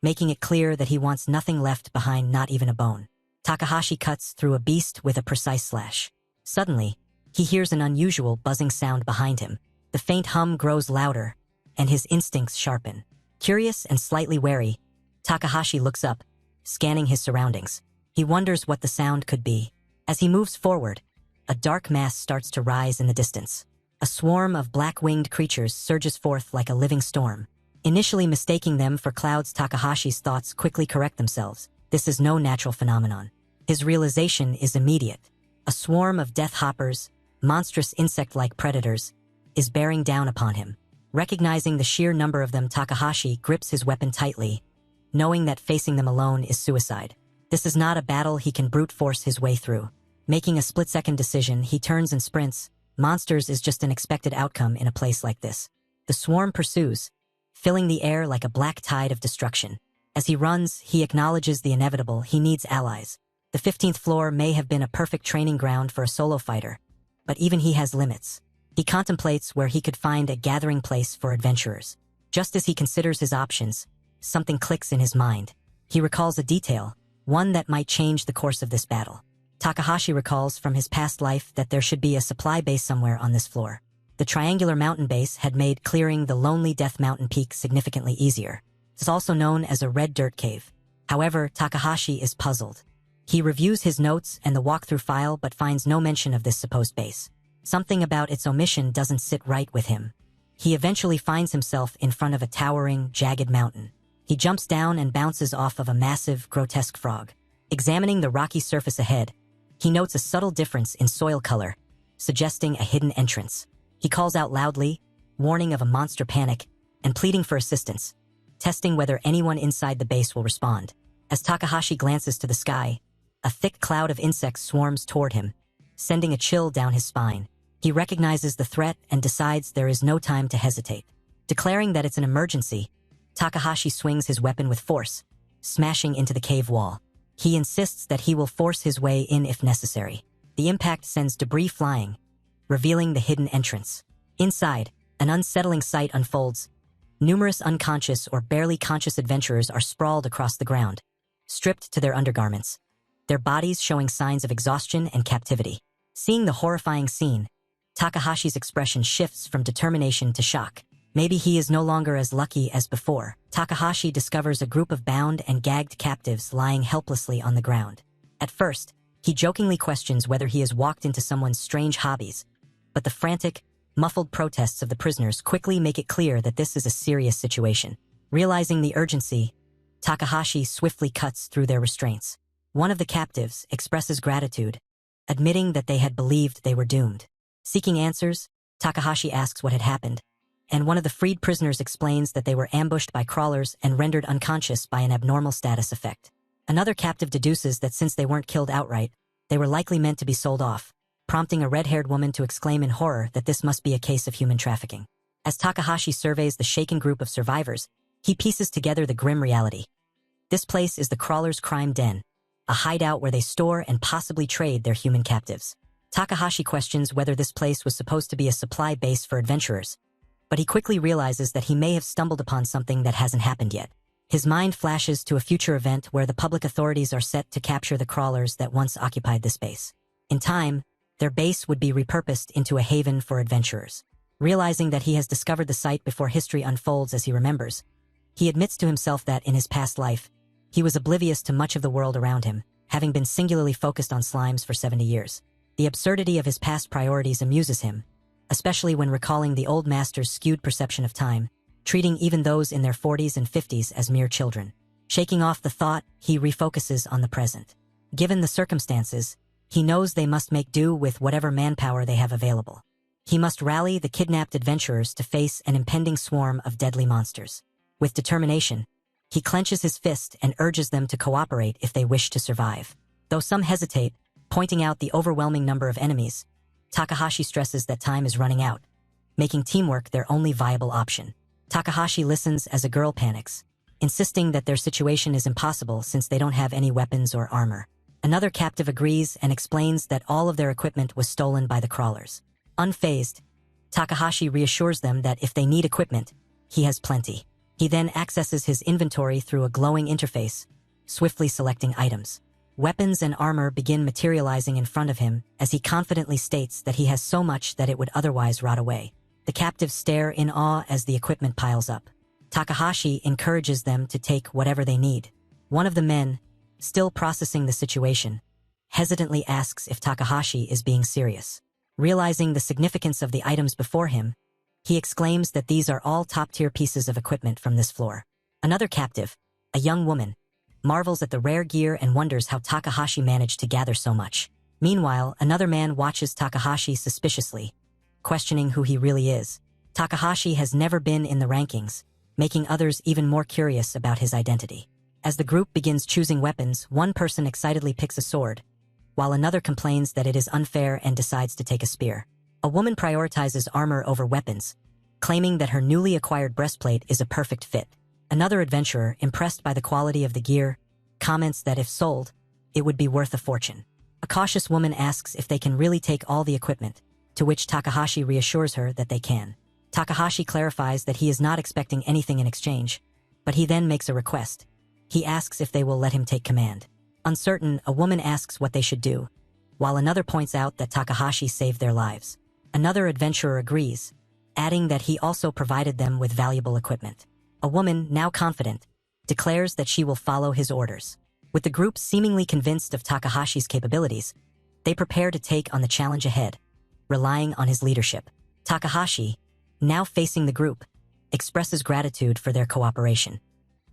making it clear that he wants nothing left behind, not even a bone. Takahashi cuts through a beast with a precise slash. Suddenly, he hears an unusual buzzing sound behind him. The faint hum grows louder, and his instincts sharpen. Curious and slightly wary, Takahashi looks up, scanning his surroundings. He wonders what the sound could be. As he moves forward, a dark mass starts to rise in the distance. A swarm of black-winged creatures surges forth like a living storm. Initially mistaking them for clouds, Takahashi's thoughts quickly correct themselves. This is no natural phenomenon. His realization is immediate. A swarm of death hoppers, monstrous insect-like predators, is bearing down upon him. Recognizing the sheer number of them, Takahashi grips his weapon tightly, knowing that facing them alone is suicide. This is not a battle he can brute force his way through. Making a split-second decision, he turns and sprints. Monsters is just an expected outcome in a place like this. The swarm pursues, filling the air like a black tide of destruction. As he runs, he acknowledges the inevitable. He needs allies. The 15th floor may have been a perfect training ground for a solo fighter, but even he has limits. He contemplates where he could find a gathering place for adventurers. Just as he considers his options, something clicks in his mind. He recalls a detail, one that might change the course of this battle. Takahashi recalls from his past life that there should be a supply base somewhere on this floor. The triangular mountain base had made clearing the lonely Death Mountain peak significantly easier. It is also known as a red dirt cave. However, Takahashi is puzzled. He reviews his notes and the walkthrough file but finds no mention of this supposed base. Something about its omission doesn't sit right with him. He eventually finds himself in front of a towering, jagged mountain. He jumps down and bounces off of a massive, grotesque frog. Examining the rocky surface ahead, he notes a subtle difference in soil color, suggesting a hidden entrance. He calls out loudly, warning of a monster panic, and pleading for assistance, testing whether anyone inside the base will respond. As Takahashi glances to the sky, a thick cloud of insects swarms toward him, sending a chill down his spine. He recognizes the threat and decides there is no time to hesitate. Declaring that it's an emergency, Takahashi swings his weapon with force, smashing into the cave wall. He insists that he will force his way in if necessary. The impact sends debris flying, revealing the hidden entrance. Inside, an unsettling sight unfolds. Numerous unconscious or barely conscious adventurers are sprawled across the ground, stripped to their undergarments, their bodies showing signs of exhaustion and captivity. Seeing the horrifying scene, Takahashi's expression shifts from determination to shock. Maybe he is no longer as lucky as before. Takahashi discovers a group of bound and gagged captives lying helplessly on the ground. At first, he jokingly questions whether he has walked into someone's strange hobbies, but the frantic, muffled protests of the prisoners quickly make it clear that this is a serious situation. Realizing the urgency, Takahashi swiftly cuts through their restraints. One of the captives expresses gratitude, admitting that they had believed they were doomed. Seeking answers, Takahashi asks what had happened, and one of the freed prisoners explains that they were ambushed by crawlers and rendered unconscious by an abnormal status effect. Another captive deduces that since they weren't killed outright, they were likely meant to be sold off, prompting a red-haired woman to exclaim in horror that this must be a case of human trafficking. As Takahashi surveys the shaken group of survivors, he pieces together the grim reality. This place is the crawlers' crime den, a hideout where they store and possibly trade their human captives. Takahashi questions whether this place was supposed to be a supply base for adventurers, but he quickly realizes that he may have stumbled upon something that hasn't happened yet. His mind flashes to a future event where the public authorities are set to capture the crawlers that once occupied this base. In time, their base would be repurposed into a haven for adventurers. Realizing that he has discovered the site before history unfolds as he remembers, he admits to himself that in his past life, he was oblivious to much of the world around him, having been singularly focused on slimes for 70 years. The absurdity of his past priorities amuses him, especially when recalling the old master's skewed perception of time, treating even those in their 40s and 50s as mere children. Shaking off the thought, he refocuses on the present. Given the circumstances, he knows they must make do with whatever manpower they have available. He must rally the kidnapped adventurers to face an impending swarm of deadly monsters. With determination, he clenches his fist and urges them to cooperate if they wish to survive. Though some hesitate, pointing out the overwhelming number of enemies, Takahashi stresses that time is running out, making teamwork their only viable option. Takahashi listens as a girl panics, insisting that their situation is impossible since they don't have any weapons or armor. Another captive agrees and explains that all of their equipment was stolen by the crawlers. Unfazed, Takahashi reassures them that if they need equipment, he has plenty. He then accesses his inventory through a glowing interface, swiftly selecting items. Weapons and armor begin materializing in front of him as he confidently states that he has so much that it would otherwise rot away. The captives stare in awe as the equipment piles up. Takahashi encourages them to take whatever they need. One of the men, still processing the situation, hesitantly asks if Takahashi is being serious. Realizing the significance of the items before him, he exclaims that these are all top-tier pieces of equipment from this floor. Another captive, a young woman, marvels at the rare gear and wonders how Takahashi managed to gather so much. Meanwhile, another man watches Takahashi suspiciously, questioning who he really is. Takahashi has never been in the rankings, making others even more curious about his identity. As the group begins choosing weapons, one person excitedly picks a sword, while another complains that it is unfair and decides to take a spear. A woman prioritizes armor over weapons, claiming that her newly acquired breastplate is a perfect fit. Another adventurer, impressed by the quality of the gear, comments that if sold, it would be worth a fortune. A cautious woman asks if they can really take all the equipment, to which Takahashi reassures her that they can. Takahashi clarifies that he is not expecting anything in exchange, but he then makes a request. He asks if they will let him take command. Uncertain, a woman asks what they should do, while another points out that Takahashi saved their lives. Another adventurer agrees, adding that he also provided them with valuable equipment. A woman, now confident, declares that she will follow his orders. With the group seemingly convinced of Takahashi's capabilities, they prepare to take on the challenge ahead, relying on his leadership. Takahashi, now facing the group, expresses gratitude for their cooperation.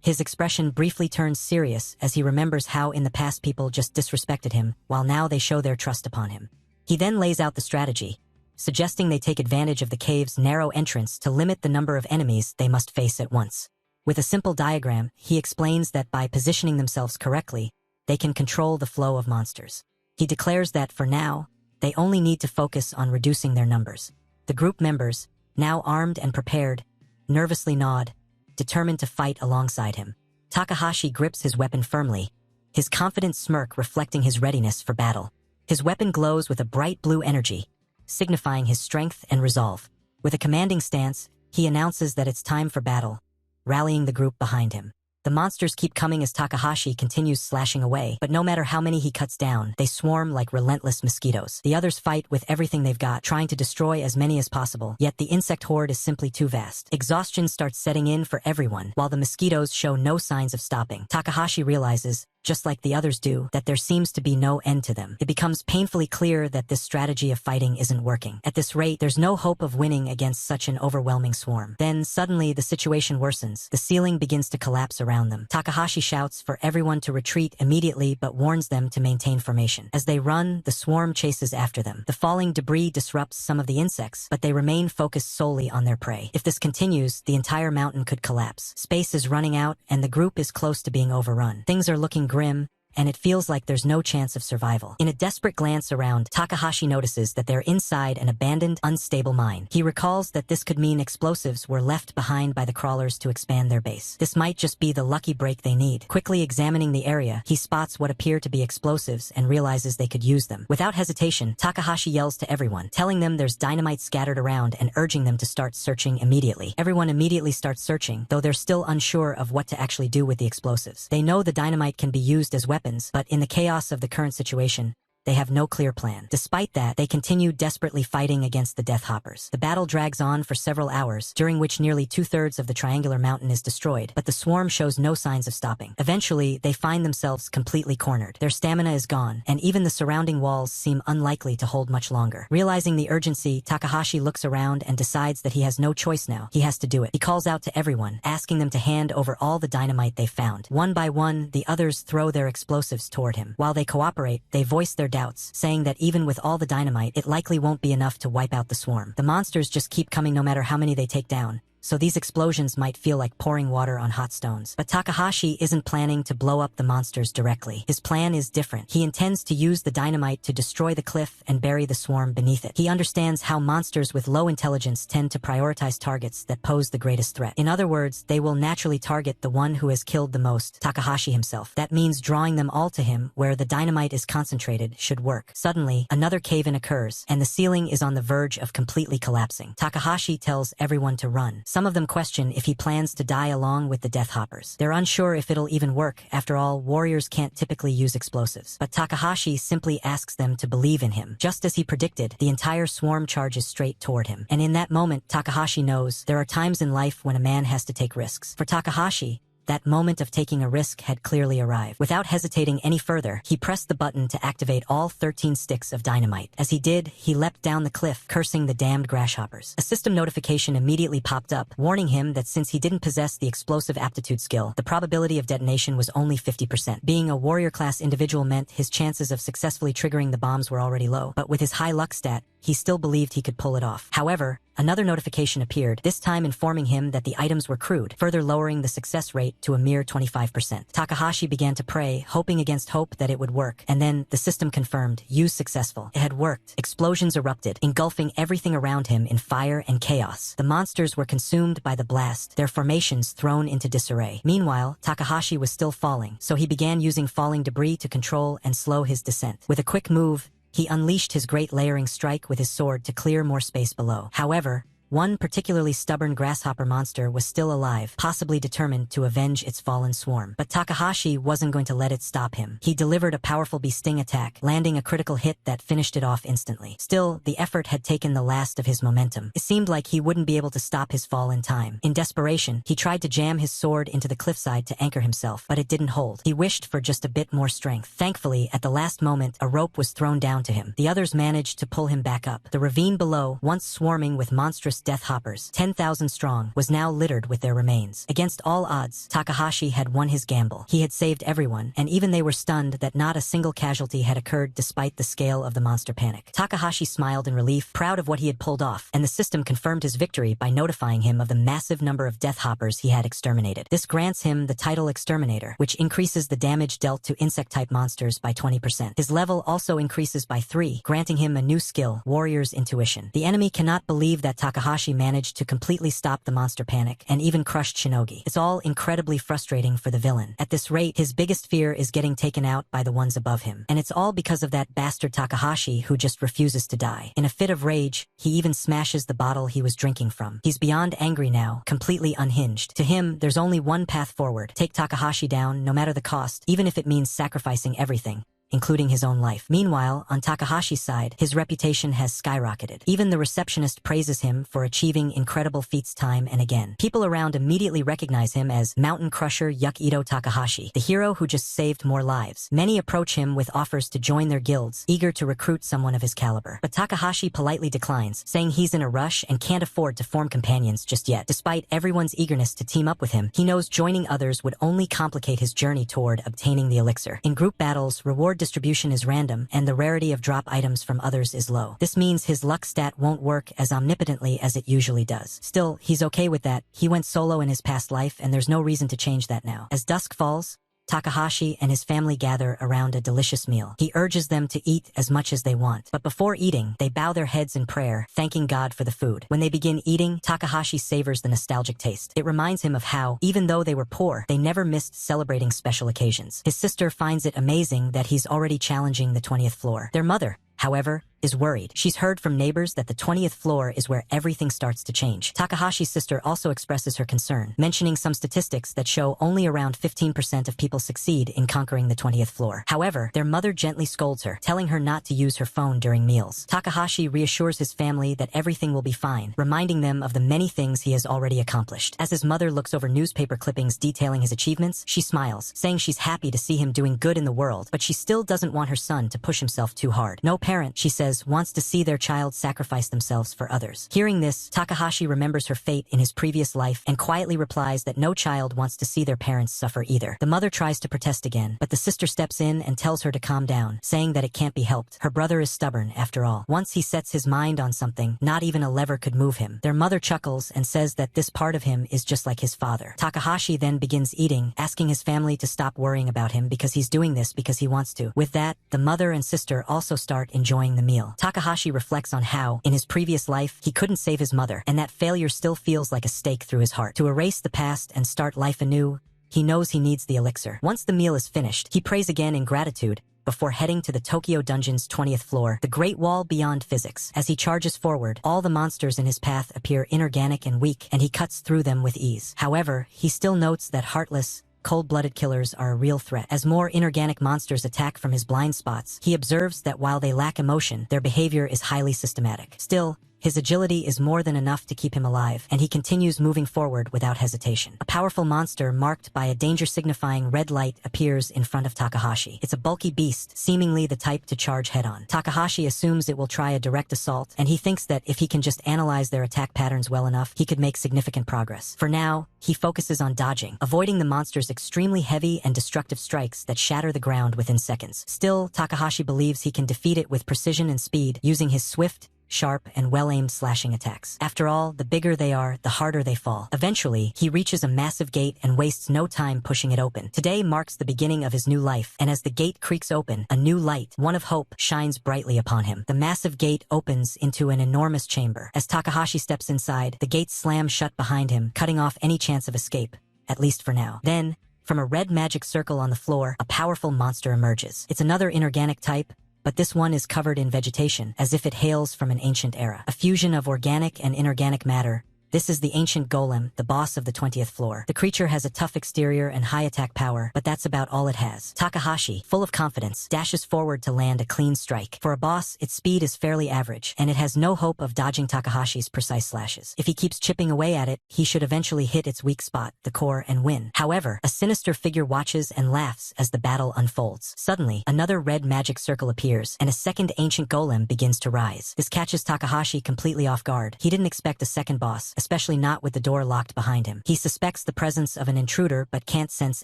His expression briefly turns serious as he remembers how in the past people just disrespected him, while now they show their trust upon him. He then lays out the strategy, suggesting they take advantage of the cave's narrow entrance to limit the number of enemies they must face at once. With a simple diagram, he explains that by positioning themselves correctly, they can control the flow of monsters. He declares that, for now, they only need to focus on reducing their numbers. The group members, now armed and prepared, nervously nod, determined to fight alongside him. Takahashi grips his weapon firmly, his confident smirk reflecting his readiness for battle. His weapon glows with a bright blue energy, signifying his strength and resolve. With a commanding stance, he announces that it's time for battle, rallying the group behind him. The monsters keep coming as Takahashi continues slashing away, but no matter how many he cuts down, they swarm like relentless mosquitoes. The others fight with everything they've got, trying to destroy as many as possible, yet the insect horde is simply too vast. Exhaustion starts setting in for everyone, while the mosquitoes show no signs of stopping. Takahashi realizes just like the others do, that there seems to be no end to them. It becomes painfully clear that this strategy of fighting isn't working. At this rate, there's no hope of winning against such an overwhelming swarm. Then, suddenly, the situation worsens. The ceiling begins to collapse around them. Takahashi shouts for everyone to retreat immediately but warns them to maintain formation. As they run, the swarm chases after them. The falling debris disrupts some of the insects, but they remain focused solely on their prey. If this continues, the entire mountain could collapse. Space is running out, and the group is close to being overrun. Things are looking grim, and it feels like there's no chance of survival. In a desperate glance around, Takahashi notices that they're inside an abandoned, unstable mine. He recalls that this could mean explosives were left behind by the crawlers to expand their base. This might just be the lucky break they need. Quickly examining the area, he spots what appear to be explosives and realizes they could use them. Without hesitation, Takahashi yells to everyone, telling them there's dynamite scattered around and urging them to start searching immediately. Everyone immediately starts searching, though they're still unsure of what to actually do with the explosives. They know the dynamite can be used as weapons, but in the chaos of the current situation, they have no clear plan. Despite that, they continue desperately fighting against the Death Hoppers. The battle drags on for several hours, during which nearly 2/3 of the triangular mountain is destroyed, but the swarm shows no signs of stopping. Eventually, they find themselves completely cornered. Their stamina is gone, and even the surrounding walls seem unlikely to hold much longer. Realizing the urgency, Takahashi looks around and decides that he has no choice now. He has to do it. He calls out to everyone, asking them to hand over all the dynamite they found. One by one, the others throw their explosives toward him. While they cooperate, they voice their doubts, saying that even with all the dynamite, it likely won't be enough to wipe out the swarm. The monsters just keep coming no matter how many they take down, so these explosions might feel like pouring water on hot stones. But Takahashi isn't planning to blow up the monsters directly. His plan is different. He intends to use the dynamite to destroy the cliff and bury the swarm beneath it. He understands how monsters with low intelligence tend to prioritize targets that pose the greatest threat. In other words, they will naturally target the one who has killed the most, Takahashi himself. That means drawing them all to him, where the dynamite is concentrated, should work. Suddenly, another cave-in occurs, and the ceiling is on the verge of completely collapsing. Takahashi tells everyone to run. Some of them question if he plans to die along with the Death Hoppers. They're unsure if it'll even work. After all, warriors can't typically use explosives. But Takahashi simply asks them to believe in him. Just as he predicted, the entire swarm charges straight toward him. And in that moment, Takahashi knows there are times in life when a man has to take risks. For Takahashi, that moment of taking a risk had clearly arrived. Without hesitating any further, he pressed the button to activate all 13 sticks of dynamite. As he did, he leapt down the cliff, cursing the damned grasshoppers. A system notification immediately popped up, warning him that since he didn't possess the explosive aptitude skill, the probability of detonation was only 50%. Being a warrior-class individual meant his chances of successfully triggering the bombs were already low, but with his high luck stat, he still believed he could pull it off. However, another notification appeared, this time informing him that the items were crude, further lowering the success rate to a mere 25%. Takahashi began to pray, hoping against hope that it would work, and then the system confirmed, use successful. It had worked. Explosions erupted, engulfing everything around him in fire and chaos. The monsters were consumed by the blast, their formations thrown into disarray. Meanwhile, Takahashi was still falling, so he began using falling debris to control and slow his descent. With a quick move, he unleashed his great layering strike with his sword to clear more space below. However, one particularly stubborn grasshopper monster was still alive, possibly determined to avenge its fallen swarm. But Takahashi wasn't going to let it stop him. He delivered a powerful bee-sting attack, landing a critical hit that finished it off instantly. Still, the effort had taken the last of his momentum. It seemed like he wouldn't be able to stop his fall in time. In desperation, he tried to jam his sword into the cliffside to anchor himself, but it didn't hold. He wished for just a bit more strength. Thankfully, at the last moment, a rope was thrown down to him. The others managed to pull him back up. The ravine below, once swarming with monstrous Death Hoppers, 10,000 strong, was now littered with their remains. Against all odds, Takahashi had won his gamble. He had saved everyone, and even they were stunned that not a single casualty had occurred despite the scale of the monster panic. Takahashi smiled in relief, proud of what he had pulled off, and the system confirmed his victory by notifying him of the massive number of Death Hoppers he had exterminated. This grants him the title Exterminator, which increases the damage dealt to insect-type monsters by 20%. His level also increases by 3, granting him a new skill, Warrior's Intuition. The enemy cannot believe that Takahashi managed to completely stop the monster panic and even crushed Shinogi. It's all incredibly frustrating for the villain. At this rate, his biggest fear is getting taken out by the ones above him. And it's all because of that bastard Takahashi who just refuses to die. In a fit of rage, he even smashes the bottle he was drinking from. He's beyond angry now, completely unhinged. To him, there's only one path forward. Take Takahashi down, no matter the cost, even if it means sacrificing everything. including his own life. Meanwhile, on Takahashi's side, his reputation has skyrocketed. Even the receptionist praises him for achieving incredible feats time and again. People around immediately recognize him as Mountain Crusher Yukido Takahashi, the hero who just saved more lives. Many approach him with offers to join their guilds, eager to recruit someone of his caliber. But Takahashi politely declines, saying he's in a rush and can't afford to form companions just yet. Despite everyone's eagerness to team up with him, he knows joining others would only complicate his journey toward obtaining the elixir. In group battles, reward distribution is random, and the rarity of drop items from others is low. This means his luck stat won't work as omnipotently as it usually does. Still, he's okay with that. He went solo in his past life, and there's no reason to change that now. As dusk falls, Takahashi and his family gather around a delicious meal. He urges them to eat as much as they want. But before eating, they bow their heads in prayer, thanking God for the food. When they begin eating, Takahashi savors the nostalgic taste. It reminds him of how, even though they were poor, they never missed celebrating special occasions. His sister finds it amazing that he's already challenging the 20th floor. Their mother, however, is worried. She's heard from neighbors that the 20th floor is where everything starts to change. Takahashi's sister also expresses her concern, mentioning some statistics that show only around 15% of people succeed in conquering the 20th floor. However, their mother gently scolds her, telling her not to use her phone during meals. Takahashi reassures his family that everything will be fine, reminding them of the many things he has already accomplished. As his mother looks over newspaper clippings detailing his achievements, she smiles, saying she's happy to see him doing good in the world, but she still doesn't want her son to push himself too hard. No parent, she says, wants to see their child sacrifice themselves for others. Hearing this, Takahashi remembers her fate in his previous life and quietly replies that no child wants to see their parents suffer either. The mother tries to protest again, but the sister steps in and tells her to calm down, saying that it can't be helped. Her brother is stubborn, after all. Once he sets his mind on something, not even a lever could move him. Their mother chuckles and says that this part of him is just like his father. Takahashi then begins eating, asking his family to stop worrying about him because he's doing this because he wants to. With that, the mother and sister also start enjoying the meal. Takahashi reflects on how, in his previous life, he couldn't save his mother, and that failure still feels like a stake through his heart. To erase the past and start life anew, he knows he needs the elixir. Once the meal is finished, he prays again in gratitude, before heading to the Tokyo Dungeon's 20th floor, the Great Wall beyond physics. As he charges forward, all the monsters in his path appear inorganic and weak, and he cuts through them with ease. However, he still notes that heartless, cold-blooded killers are a real threat. As more inorganic monsters attack from his blind spots, he observes that while they lack emotion, their behavior is highly systematic. Still, his agility is more than enough to keep him alive, and he continues moving forward without hesitation. A powerful monster marked by a danger-signifying red light appears in front of Takahashi. It's a bulky beast, seemingly the type to charge head-on. Takahashi assumes it will try a direct assault, and he thinks that if he can just analyze their attack patterns well enough, he could make significant progress. For now, he focuses on dodging, avoiding the monster's extremely heavy and destructive strikes that shatter the ground within seconds. Still, Takahashi believes he can defeat it with precision and speed, using his swift, sharp, and well-aimed slashing attacks. After all, the bigger they are, the harder they fall. Eventually, he reaches a massive gate and wastes no time pushing it open. Today marks the beginning of his new life, and as the gate creaks open, a new light, one of hope, shines brightly upon him. The massive gate opens into an enormous chamber. As Takahashi steps inside, the gate slams shut behind him, cutting off any chance of escape, at least for now. Then, from a red magic circle on the floor, a powerful monster emerges. It's another inorganic type, but this one is covered in vegetation, as if it hails from an ancient era. A fusion of organic and inorganic matter, this is the ancient golem, the boss of the 20th floor. The creature has a tough exterior and high attack power, but that's about all it has. Takahashi, full of confidence, dashes forward to land a clean strike. For a boss, its speed is fairly average, and it has no hope of dodging Takahashi's precise slashes. If he keeps chipping away at it, he should eventually hit its weak spot, the core, and win. However, a sinister figure watches and laughs as the battle unfolds. Suddenly, another red magic circle appears, and a second ancient golem begins to rise. This catches Takahashi completely off guard. He didn't expect a second boss, especially not with the door locked behind him. He suspects the presence of an intruder but can't sense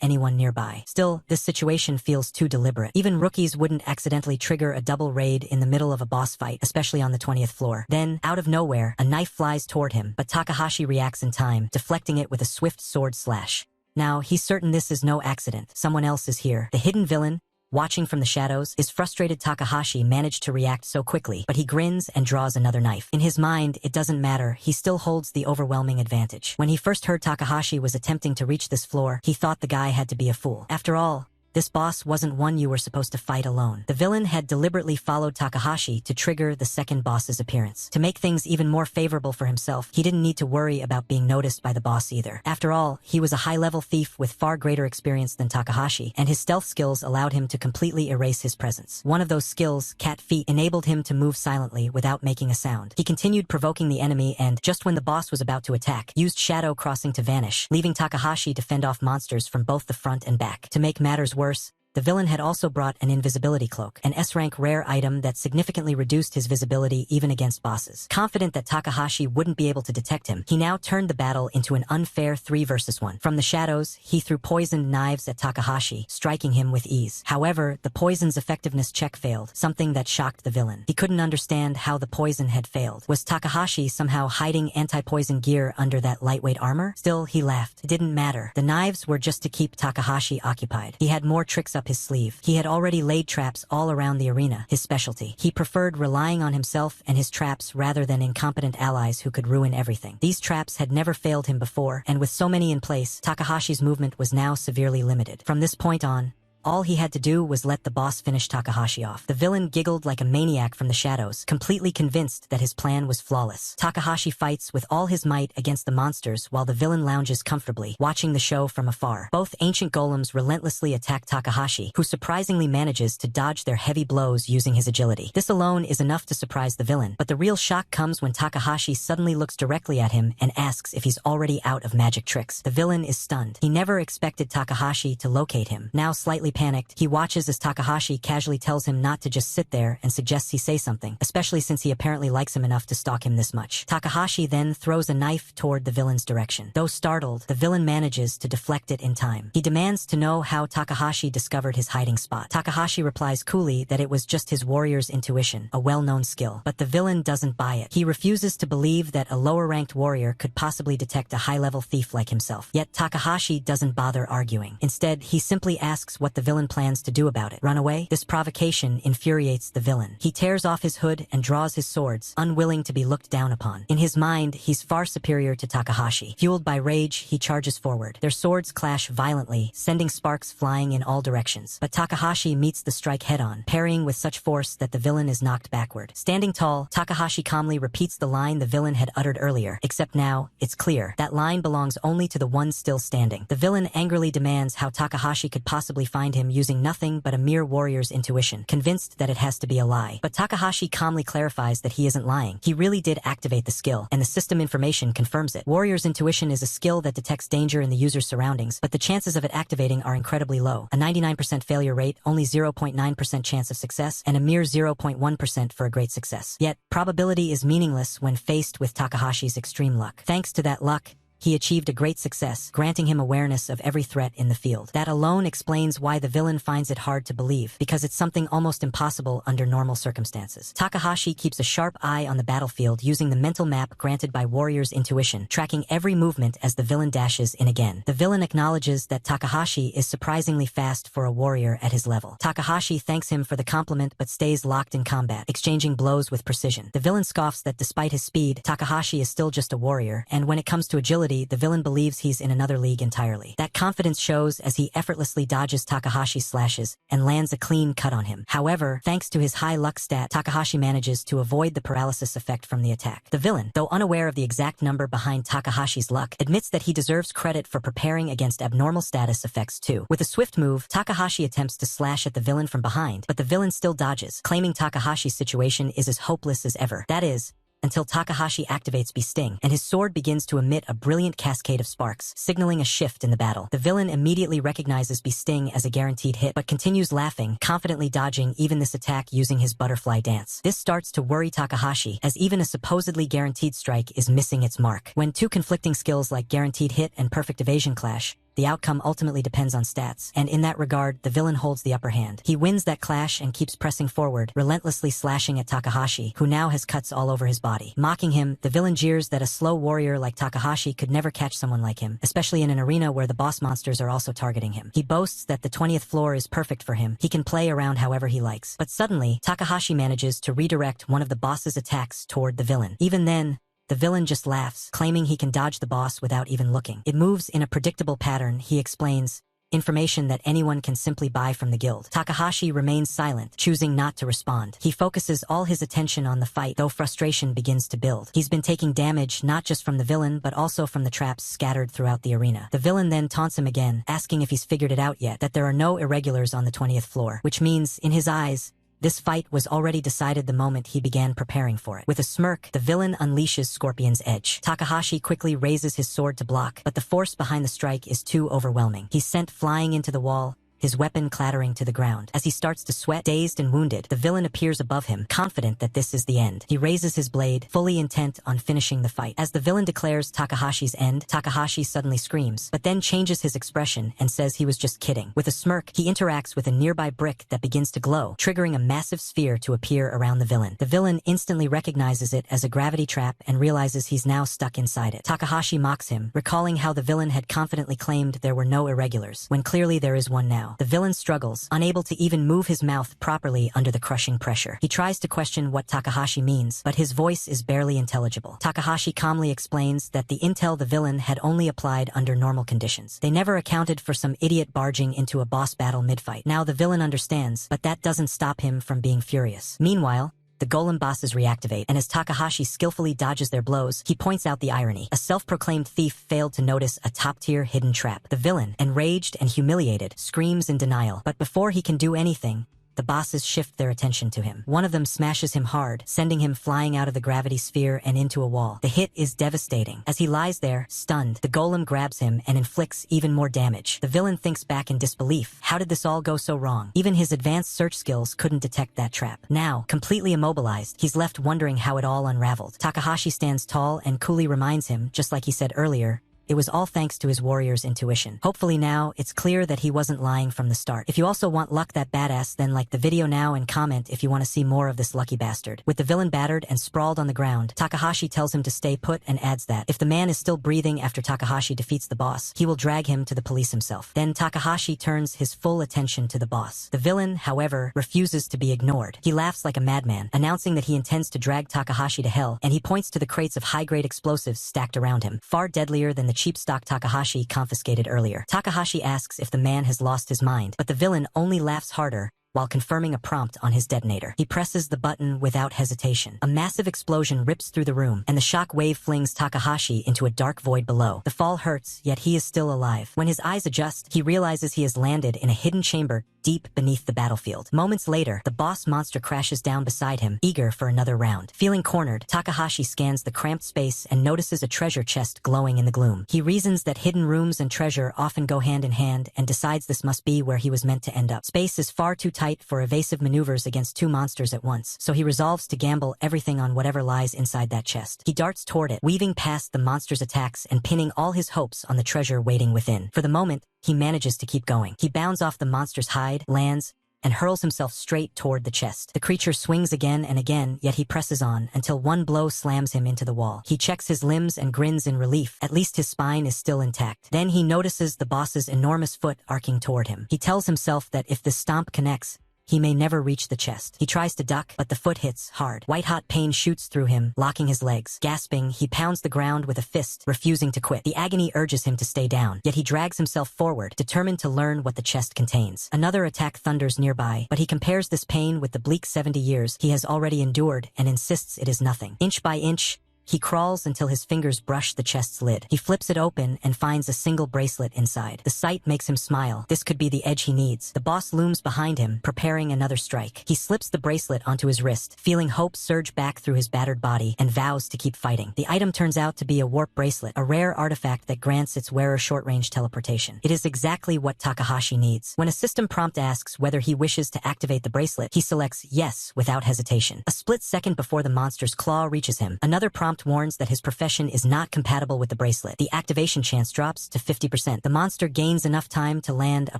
anyone nearby. Still, this situation feels too deliberate. Even rookies wouldn't accidentally trigger a double raid in the middle of a boss fight, especially on the 20th floor. Then, out of nowhere, a knife flies toward him, but Takahashi reacts in time, deflecting it with a swift sword slash. Now, he's certain this is no accident. Someone else is here. The hidden villain, watching from the shadows, is frustrated Takahashi managed to react so quickly, but he grins and draws another knife. In his mind, it doesn't matter, he still holds the overwhelming advantage. When he first heard Takahashi was attempting to reach this floor, he thought the guy had to be a fool. After all, This boss wasn't one you were supposed to fight alone. The villain had deliberately followed Takahashi to trigger the second boss's appearance. To make things even more favorable for himself, he didn't need to worry about being noticed by the boss either. After all, he was a high-level thief with far greater experience than Takahashi, and his stealth skills allowed him to completely erase his presence. One of those skills, Cat Feet, enabled him to move silently without making a sound. He continued provoking the enemy and, just when the boss was about to attack, used shadow crossing to vanish, leaving Takahashi to fend off monsters from both the front and back. To make matters worse, the villain had also brought an invisibility cloak, an S-rank rare item that significantly reduced his visibility even against bosses. Confident that Takahashi wouldn't be able to detect him, he now turned the battle into an unfair 3 versus 1. From the shadows, he threw poisoned knives at Takahashi, striking him with ease. However, the poison's effectiveness check failed, something that shocked the villain. He couldn't understand how the poison had failed. Was Takahashi somehow hiding anti-poison gear under that lightweight armor? Still, he laughed. It didn't matter. The knives were just to keep Takahashi occupied. He had more tricks up his sleeve. He had already laid traps all around the arena, his specialty. He preferred relying on himself and his traps rather than incompetent allies who could ruin everything. These traps had never failed him before, and with so many in place, Takahashi's movement was now severely limited. From this point on, all he had to do was let the boss finish Takahashi off. The villain giggled like a maniac from the shadows, completely convinced that his plan was flawless. Takahashi fights with all his might against the monsters while the villain lounges comfortably, watching the show from afar. Both ancient golems relentlessly attack Takahashi, who surprisingly manages to dodge their heavy blows using his agility. This alone is enough to surprise the villain, but the real shock comes when Takahashi suddenly looks directly at him and asks if he's already out of magic tricks. The villain is stunned. He never expected Takahashi to locate him. Now slightly panicked, he watches as Takahashi casually tells him not to just sit there and suggests he say something, especially since he apparently likes him enough to stalk him this much. Takahashi then throws a knife toward the villain's direction. Though startled, the villain manages to deflect it in time. He demands to know how Takahashi discovered his hiding spot. Takahashi replies coolly that it was just his warrior's intuition, a well-known skill. But the villain doesn't buy it. He refuses to believe that a lower-ranked warrior could possibly detect a high-level thief like himself. Yet Takahashi doesn't bother arguing. Instead, he simply asks what the villain plans to do about it. Run away? This provocation infuriates the villain. He tears off his hood and draws his swords, unwilling to be looked down upon. In his mind, he's far superior to Takahashi. Fueled by rage, he charges forward. Their swords clash violently, sending sparks flying in all directions. But Takahashi meets the strike head-on, parrying with such force that the villain is knocked backward. Standing tall, Takahashi calmly repeats the line the villain had uttered earlier, except now, it's clear. That line belongs only to the one still standing. The villain angrily demands how Takahashi could possibly find him using nothing but a mere warrior's intuition, convinced that it has to be a lie. But Takahashi calmly clarifies that he isn't lying. He really did activate the skill, and the system information confirms it. Warrior's intuition is a skill that detects danger in the user's surroundings, but the chances of it activating are incredibly low. A 99% failure rate, only 0.9% chance of success, and a mere 0.1% for a great success. Yet, probability is meaningless when faced with Takahashi's extreme luck. Thanks to that luck, he achieved a great success, granting him awareness of every threat in the field. That alone explains why the villain finds it hard to believe, because it's something almost impossible under normal circumstances. Takahashi keeps a sharp eye on the battlefield using the mental map granted by Warrior's intuition, tracking every movement as the villain dashes in again. The villain acknowledges that Takahashi is surprisingly fast for a warrior at his level. Takahashi thanks him for the compliment but stays locked in combat, exchanging blows with precision. The villain scoffs that despite his speed, Takahashi is still just a warrior, and when it comes to agility, the villain believes he's in another league entirely. That confidence shows as he effortlessly dodges Takahashi's slashes and lands a clean cut on him. However, thanks to his high luck stat, Takahashi manages to avoid the paralysis effect from the attack. The villain, though unaware of the exact number behind Takahashi's luck, admits that he deserves credit for preparing against abnormal status effects too. With a swift move, Takahashi attempts to slash at the villain from behind, but the villain still dodges, claiming Takahashi's situation is as hopeless as ever. That is, until Takahashi activates Beast Sting, and his sword begins to emit a brilliant cascade of sparks, signaling a shift in the battle. The villain immediately recognizes Beast Sting as a guaranteed hit, but continues laughing, confidently dodging even this attack using his butterfly dance. This starts to worry Takahashi, as even a supposedly guaranteed strike is missing its mark. When two conflicting skills like guaranteed hit and perfect evasion clash, the outcome ultimately depends on stats, and in that regard, the villain holds the upper hand. He wins that clash and keeps pressing forward, relentlessly slashing at Takahashi, who now has cuts all over his body. Mocking him, the villain jeers that a slow warrior like Takahashi could never catch someone like him, especially in an arena where the boss monsters are also targeting him. He boasts that the 20th floor is perfect for him. He can play around however he likes. But suddenly, Takahashi manages to redirect one of the boss's attacks toward the villain. Even then, the villain just laughs, claiming he can dodge the boss without even looking. It moves in a predictable pattern, he explains. information that anyone can simply buy from the guild. Takahashi remains silent, choosing not to respond. He focuses all his attention on the fight, though frustration begins to build. He's been taking damage not just from the villain, but also from the traps scattered throughout the arena. The villain then taunts him again, asking if he's figured it out yet, that there are no irregulars on the 20th floor, which means, in his eyes, this fight was already decided the moment he began preparing for it. With a smirk, the villain unleashes Scorpion's edge. Takahashi quickly raises his sword to block, but the force behind the strike is too overwhelming. He's sent flying into the wall, his weapon clattering to the ground. As he starts to sweat, dazed and wounded, the villain appears above him, confident that this is the end. He raises his blade, fully intent on finishing the fight. As the villain declares Takahashi's end, Takahashi suddenly screams, but then changes his expression and says he was just kidding. With a smirk, he interacts with a nearby brick that begins to glow, triggering a massive sphere to appear around the villain. The villain instantly recognizes it as a gravity trap and realizes he's now stuck inside it. Takahashi mocks him, recalling how the villain had confidently claimed there were no irregulars, when clearly there is one now. The villain struggles, unable to even move his mouth properly under the crushing pressure. He tries to question what Takahashi means, but his voice is barely intelligible. Takahashi calmly explains that the intel the villain had only applied under normal conditions. They never accounted for some idiot barging into a boss battle mid-fight. Now the villain understands, but that doesn't stop him from being furious. Meanwhile, the golem bosses reactivate, and as Takahashi skillfully dodges their blows, he points out the irony. A self-proclaimed thief failed to notice a top-tier hidden trap. The villain, enraged and humiliated, screams in denial. But before he can do anything, the bosses shift their attention to him. One of them smashes him hard, sending him flying out of the gravity sphere and into a wall. The hit is devastating. As he lies there, stunned, the golem grabs him and inflicts even more damage. The villain thinks back in disbelief. How did this all go so wrong? Even his advanced search skills couldn't detect that trap. Now, completely immobilized, he's left wondering how it all unraveled. Takahashi stands tall and coolly reminds him, just like he said earlier, it was all thanks to his warrior's intuition. Hopefully now, it's clear that he wasn't lying from the start. If you also want Luck That Badass, then like the video now and comment if you want to see more of this lucky bastard. With the villain battered and sprawled on the ground, Takahashi tells him to stay put and adds that if the man is still breathing after Takahashi defeats the boss, he will drag him to the police himself. Then Takahashi turns his full attention to the boss. The villain, however, refuses to be ignored. He laughs like a madman, announcing that he intends to drag Takahashi to hell, and he points to the crates of high-grade explosives stacked around him, far deadlier than the cheap stock Takahashi confiscated earlier. Takahashi asks if the man has lost his mind, but the villain only laughs harder while confirming a prompt on his detonator. He presses the button without hesitation. A massive explosion rips through the room, and the shock wave flings Takahashi into a dark void below. The fall hurts, yet he is still alive. When his eyes adjust, he realizes he has landed in a hidden chamber deep beneath the battlefield. Moments later, the boss monster crashes down beside him, eager for another round. Feeling cornered, Takahashi scans the cramped space and notices a treasure chest glowing in the gloom. He reasons that hidden rooms and treasure often go hand in hand and decides this must be where he was meant to end up. Space is far too tight for evasive maneuvers against two monsters at once, so he resolves to gamble everything on whatever lies inside that chest. He darts toward it, weaving past the monster's attacks and pinning all his hopes on the treasure waiting within. For the moment, he manages to keep going. He bounds off the monster's hide, lands, and hurls himself straight toward the chest. The creature swings again and again, yet he presses on until one blow slams him into the wall. He checks his limbs and grins in relief. At least his spine is still intact. Then he notices the boss's enormous foot arcing toward him. He tells himself that if this stomp connects, he may never reach the chest. He tries to duck, but the foot hits hard. White-hot pain shoots through him, locking his legs. Gasping, he pounds the ground with a fist, refusing to quit. The agony urges him to stay down, yet he drags himself forward, determined to learn what the chest contains. Another attack thunders nearby, but he compares this pain with the bleak 70 years he has already endured and insists it is nothing. Inch by inch, he crawls until his fingers brush the chest's lid. He flips it open and finds a single bracelet inside. The sight makes him smile. This could be the edge he needs. The boss looms behind him, preparing another strike. He slips the bracelet onto his wrist, feeling hope surge back through his battered body, and vows to keep fighting. The item turns out to be a warp bracelet, a rare artifact that grants its wearer short-range teleportation. It is exactly what Takahashi needs. When a system prompt asks whether he wishes to activate the bracelet, he selects yes without hesitation. A split second before the monster's claw reaches him, another prompt warns that his profession is not compatible with the bracelet. The activation chance drops to 50%. The monster gains enough time to land a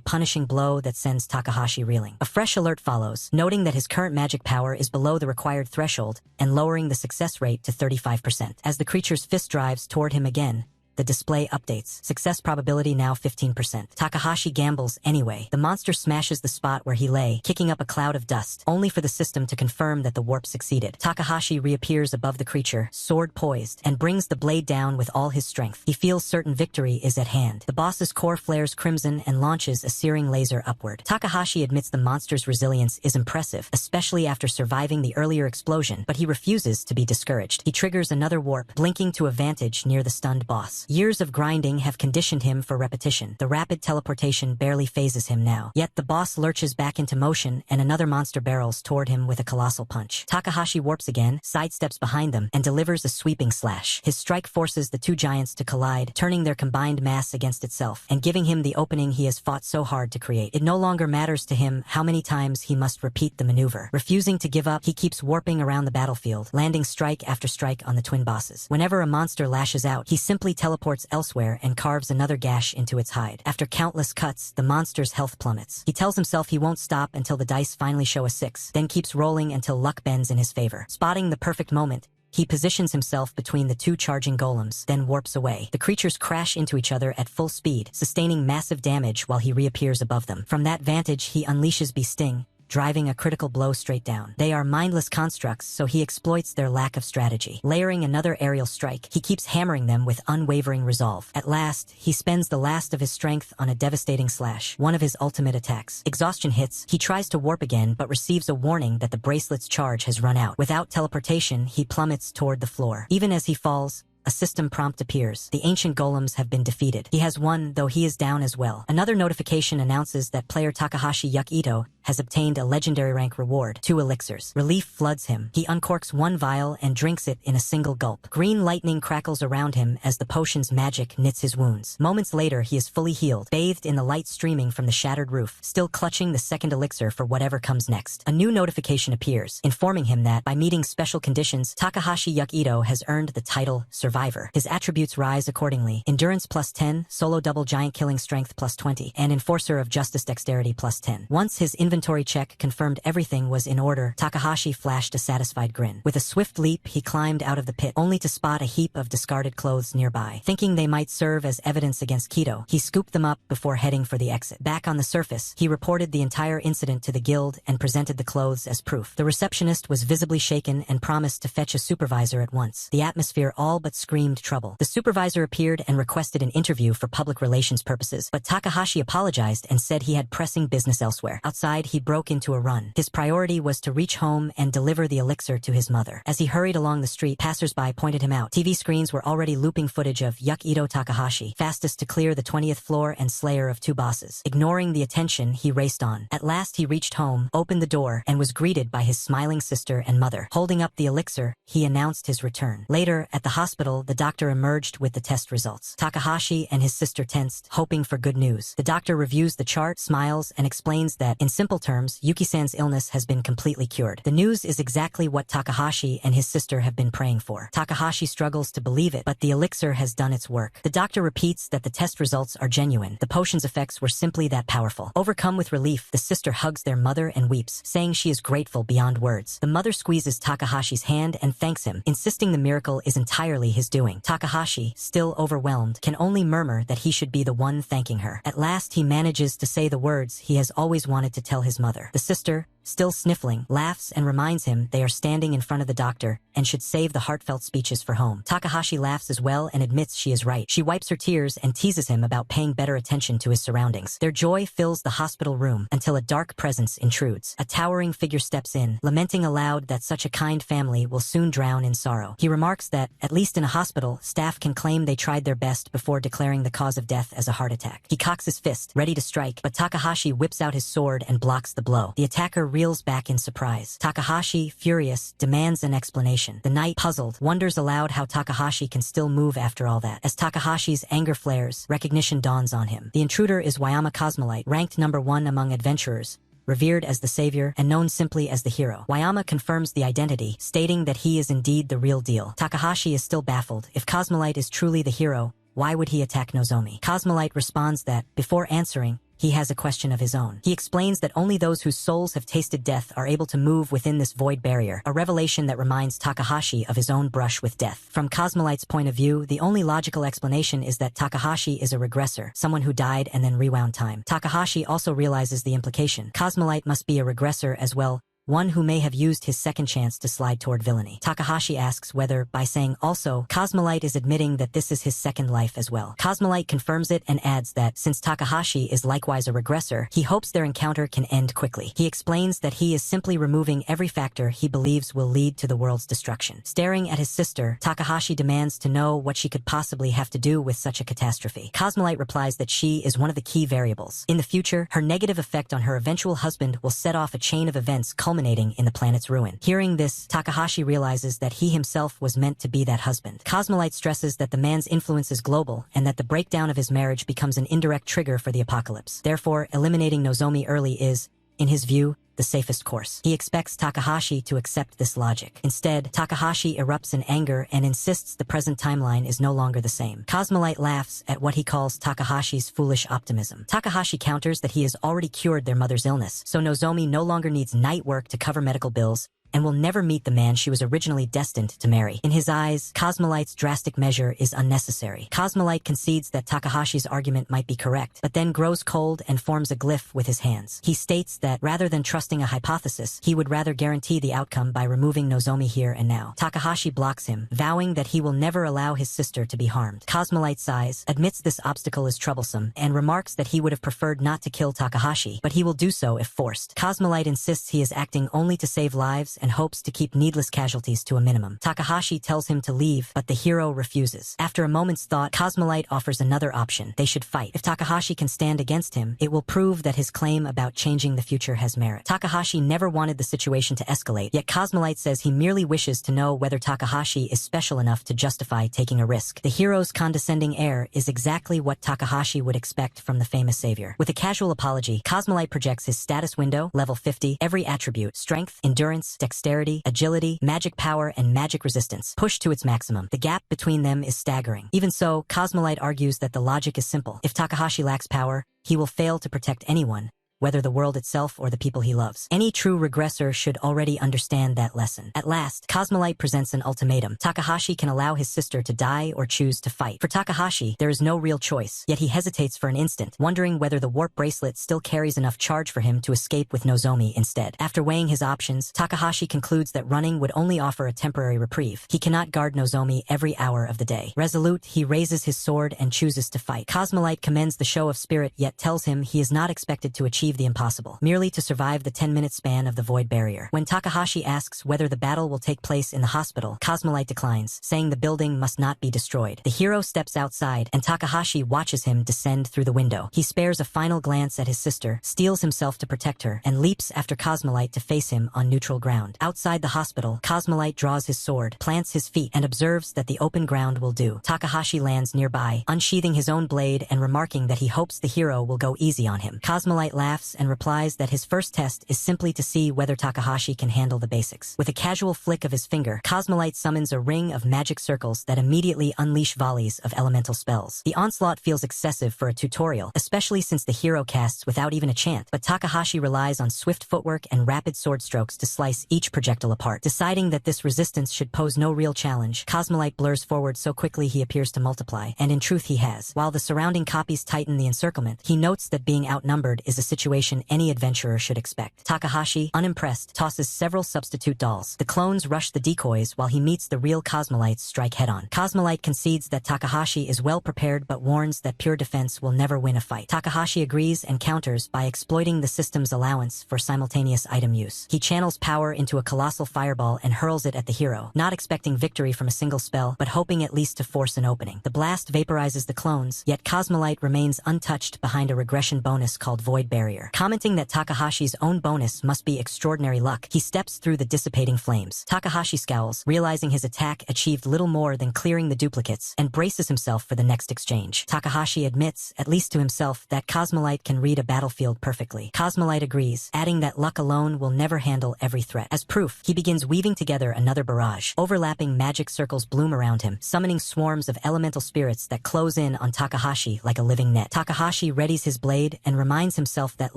punishing blow that sends Takahashi reeling. A fresh alert follows, noting that his current magic power is below the required threshold and lowering the success rate to 35%. As the creature's fist drives toward him again, the display updates. Success probability now 15%. Takahashi gambles anyway. The monster smashes the spot where he lay, kicking up a cloud of dust, only for the system to confirm that the warp succeeded. Takahashi reappears above the creature, sword poised, and brings the blade down with all his strength. He feels certain victory is at hand. The boss's core flares crimson and launches a searing laser upward. Takahashi admits the monster's resilience is impressive, especially after surviving the earlier explosion, but he refuses to be discouraged. He triggers another warp, blinking to a vantage near the stunned boss. Years of grinding have conditioned him for repetition. The rapid teleportation barely phases him now. Yet the boss lurches back into motion and another monster barrels toward him with a colossal punch. Takahashi warps again, sidesteps behind them, and delivers a sweeping slash. His strike forces the two giants to collide, turning their combined mass against itself, and giving him the opening he has fought so hard to create. It no longer matters to him how many times he must repeat the maneuver. Refusing to give up, he keeps warping around the battlefield, landing strike after strike on the twin bosses. Whenever a monster lashes out, he simply teleports elsewhere and carves another gash into its hide. After countless cuts, the monster's health plummets. He tells himself he won't stop until the dice finally show a 6, then keeps rolling until luck bends in his favor. Spotting the perfect moment, he positions himself between the two charging golems, then warps away. The creatures crash into each other at full speed, sustaining massive damage while he reappears above them. From that vantage, he unleashes Beast Sting, driving a critical blow straight down. They are mindless constructs, so he exploits their lack of strategy. Layering another aerial strike, he keeps hammering them with unwavering resolve. At last, he spends the last of his strength on a devastating slash, one of his ultimate attacks. Exhaustion hits, he tries to warp again but receives a warning that the bracelet's charge has run out. Without teleportation, he plummets toward the floor. Even as he falls, a system prompt appears. The ancient golems have been defeated. He has won, though he is down as well. Another notification announces that player Takahashi Yukito has obtained a legendary rank reward, 2 elixirs. Relief floods him. He uncorks one vial and drinks it in a single gulp. Green lightning crackles around him as the potion's magic knits his wounds. Moments later, he is fully healed, bathed in the light streaming from the shattered roof, still clutching the second elixir for whatever comes next. A new notification appears, informing him that, by meeting special conditions, Takahashi Yukito has earned the title Survivor. His attributes rise accordingly: Endurance +10, Solo Double Giant Killing Strength +20, and Enforcer of Justice Dexterity +10. Once his inventory check confirmed everything was in order, Takahashi flashed a satisfied grin. With a swift leap, he climbed out of the pit, only to spot a heap of discarded clothes nearby. Thinking they might serve as evidence against Kido, he scooped them up before heading for the exit. Back on the surface, he reported the entire incident to the guild and presented the clothes as proof. The receptionist was visibly shaken and promised to fetch a supervisor at once. The atmosphere all but screamed trouble. The supervisor appeared and requested an interview for public relations purposes, but Takahashi apologized and said he had pressing business elsewhere. Outside, he broke into a run. His priority was to reach home and deliver the elixir to his mother. As he hurried along the street, passersby pointed him out. TV screens were already looping footage of Yukito Takahashi, fastest to clear the 20th floor and slayer of 2 bosses. Ignoring the attention, he raced on. At last he reached home, opened the door, and was greeted by his smiling sister and mother. Holding up the elixir, he announced his return. Later, at the hospital, the doctor emerged with the test results. Takahashi and his sister tensed, hoping for good news. The doctor reviews the chart, smiles, and explains that, in simple terms, Yuki-san's illness has been completely cured. The news is exactly what Takahashi and his sister have been praying for. Takahashi struggles to believe it, but the elixir has done its work. The doctor repeats that the test results are genuine. The potion's effects were simply that powerful. Overcome with relief, the sister hugs their mother and weeps, saying she is grateful beyond words. The mother squeezes Takahashi's hand and thanks him, insisting the miracle is entirely his doing. Takahashi, still overwhelmed, can only murmur that he should be the one thanking her. At last he manages to say the words he has always wanted to tell his mother. The sister, still sniffling, laughs and reminds him they are standing in front of the doctor and should save the heartfelt speeches for home. Takahashi laughs as well and admits she is right. She wipes her tears and teases him about paying better attention to his surroundings. Their joy fills the hospital room until a dark presence intrudes. A towering figure steps in, lamenting aloud that such a kind family will soon drown in sorrow. He remarks that, at least in a hospital, staff can claim they tried their best before declaring the cause of death as a heart attack. He cocks his fist, ready to strike, but Takahashi whips out his sword and blocks the blow. The attacker reels back in surprise. Takahashi, furious, demands an explanation. The knight, puzzled, wonders aloud how Takahashi can still move after all that. As Takahashi's anger flares, recognition dawns on him. The intruder is Wayama Cosmolite, ranked #1 among adventurers, revered as the savior and known simply as the hero. Wayama confirms the identity, stating that he is indeed the real deal. Takahashi is still baffled. If Cosmolite is truly the hero, why would he attack Nozomi? Cosmolite responds that, before answering, he has a question of his own. He explains that only those whose souls have tasted death are able to move within this void barrier, a revelation that reminds Takahashi of his own brush with death. From Cosmolite's point of view, the only logical explanation is that Takahashi is a regressor, someone who died and then rewound time. Takahashi also realizes the implication. Cosmolite must be a regressor as well, one who may have used his second chance to slide toward villainy. Takahashi asks whether, by saying also, Cosmolite is admitting that this is his second life as well. Cosmolite confirms it and adds that, since Takahashi is likewise a regressor, he hopes their encounter can end quickly. He explains that he is simply removing every factor he believes will lead to the world's destruction. Staring at his sister, Takahashi demands to know what she could possibly have to do with such a catastrophe. Cosmolite replies that she is one of the key variables. In the future, her negative effect on her eventual husband will set off a chain of events culminating in the planet's ruin. Hearing this, Takahashi realizes that he himself was meant to be that husband. Cosmolite stresses that the man's influence is global and that the breakdown of his marriage becomes an indirect trigger for the apocalypse. Therefore, eliminating Nozomi early is, in his view, the safest course. He expects Takahashi to accept this logic. Instead, Takahashi erupts in anger and insists the present timeline is no longer the same. Cosmolite laughs at what he calls Takahashi's foolish optimism. Takahashi counters that he has already cured their mother's illness, so Nozomi no longer needs night work to cover medical bills and will never meet the man she was originally destined to marry. In his eyes, Cosmolite's drastic measure is unnecessary. Cosmolite concedes that Takahashi's argument might be correct, but then grows cold and forms a glyph with his hands. He states that rather than trusting a hypothesis, he would rather guarantee the outcome by removing Nozomi here and now. Takahashi blocks him, vowing that he will never allow his sister to be harmed. Cosmolite sighs, admits this obstacle is troublesome, and remarks that he would have preferred not to kill Takahashi, but he will do so if forced. Cosmolite insists he is acting only to save lives and hopes to keep needless casualties to a minimum. Takahashi tells him to leave, but the hero refuses. After a moment's thought, Cosmolite offers another option. They should fight. If Takahashi can stand against him, it will prove that his claim about changing the future has merit. Takahashi never wanted the situation to escalate, yet Cosmolite says he merely wishes to know whether Takahashi is special enough to justify taking a risk. The hero's condescending air is exactly what Takahashi would expect from the famous savior. With a casual apology, Cosmolite projects his status window, level 50, every attribute, strength, endurance, dexterity, agility, magic power, and magic resistance, pushed to its maximum. The gap between them is staggering. Even so, Cosmolite argues that the logic is simple. If Takahashi lacks power, he will fail to protect anyone, whether the world itself or the people he loves. Any true regressor should already understand that lesson. At last, Cosmolite presents an ultimatum. Takahashi can allow his sister to die or choose to fight. For Takahashi, there is no real choice, yet he hesitates for an instant, wondering whether the warp bracelet still carries enough charge for him to escape with Nozomi instead. After weighing his options, Takahashi concludes that running would only offer a temporary reprieve. He cannot guard Nozomi every hour of the day. Resolute, he raises his sword and chooses to fight. Cosmolite commends the show of spirit, yet tells him he is not expected to achieve the impossible, merely to survive the 10-minute span of the void barrier. When Takahashi asks whether the battle will take place in the hospital, Cosmolite declines, saying the building must not be destroyed. The hero steps outside, and Takahashi watches him descend through the window. He spares a final glance at his sister, steels himself to protect her, and leaps after Cosmolite to face him on neutral ground. Outside the hospital, Cosmolite draws his sword, plants his feet, and observes that the open ground will do. Takahashi lands nearby, unsheathing his own blade and remarking that he hopes the hero will go easy on him. Cosmolite laughs and replies that his first test is simply to see whether Takahashi can handle the basics. With a casual flick of his finger, Cosmolite summons a ring of magic circles that immediately unleash volleys of elemental spells. The onslaught feels excessive for a tutorial, especially since the hero casts without even a chant, but Takahashi relies on swift footwork and rapid sword strokes to slice each projectile apart. Deciding that this resistance should pose no real challenge, Cosmolite blurs forward so quickly he appears to multiply, and in truth he has. While the surrounding copies tighten the encirclement, he notes that being outnumbered is a situation any adventurer should expect. Takahashi, unimpressed, tosses several substitute dolls. The clones rush the decoys while he meets the real Cosmolites strike head-on. Cosmolite concedes that Takahashi is well prepared but warns that pure defense will never win a fight. Takahashi agrees and counters by exploiting the system's allowance for simultaneous item use. He channels power into a colossal fireball and hurls it at the hero, not expecting victory from a single spell, but hoping at least to force an opening. The blast vaporizes the clones, yet Cosmolite remains untouched behind a regression bonus called Void Barrier. barrier. Commenting that Takahashi's own bonus must be extraordinary luck, he steps through the dissipating flames. Takahashi scowls, realizing his attack achieved little more than clearing the duplicates, and braces himself for the next exchange. Takahashi admits, at least to himself, that Cosmolite can read a battlefield perfectly. Cosmolite agrees, adding that luck alone will never handle every threat. As proof, he begins weaving together another barrage. Overlapping magic circles bloom around him, summoning swarms of elemental spirits that close in on Takahashi like a living net. Takahashi readies his blade and reminds himself that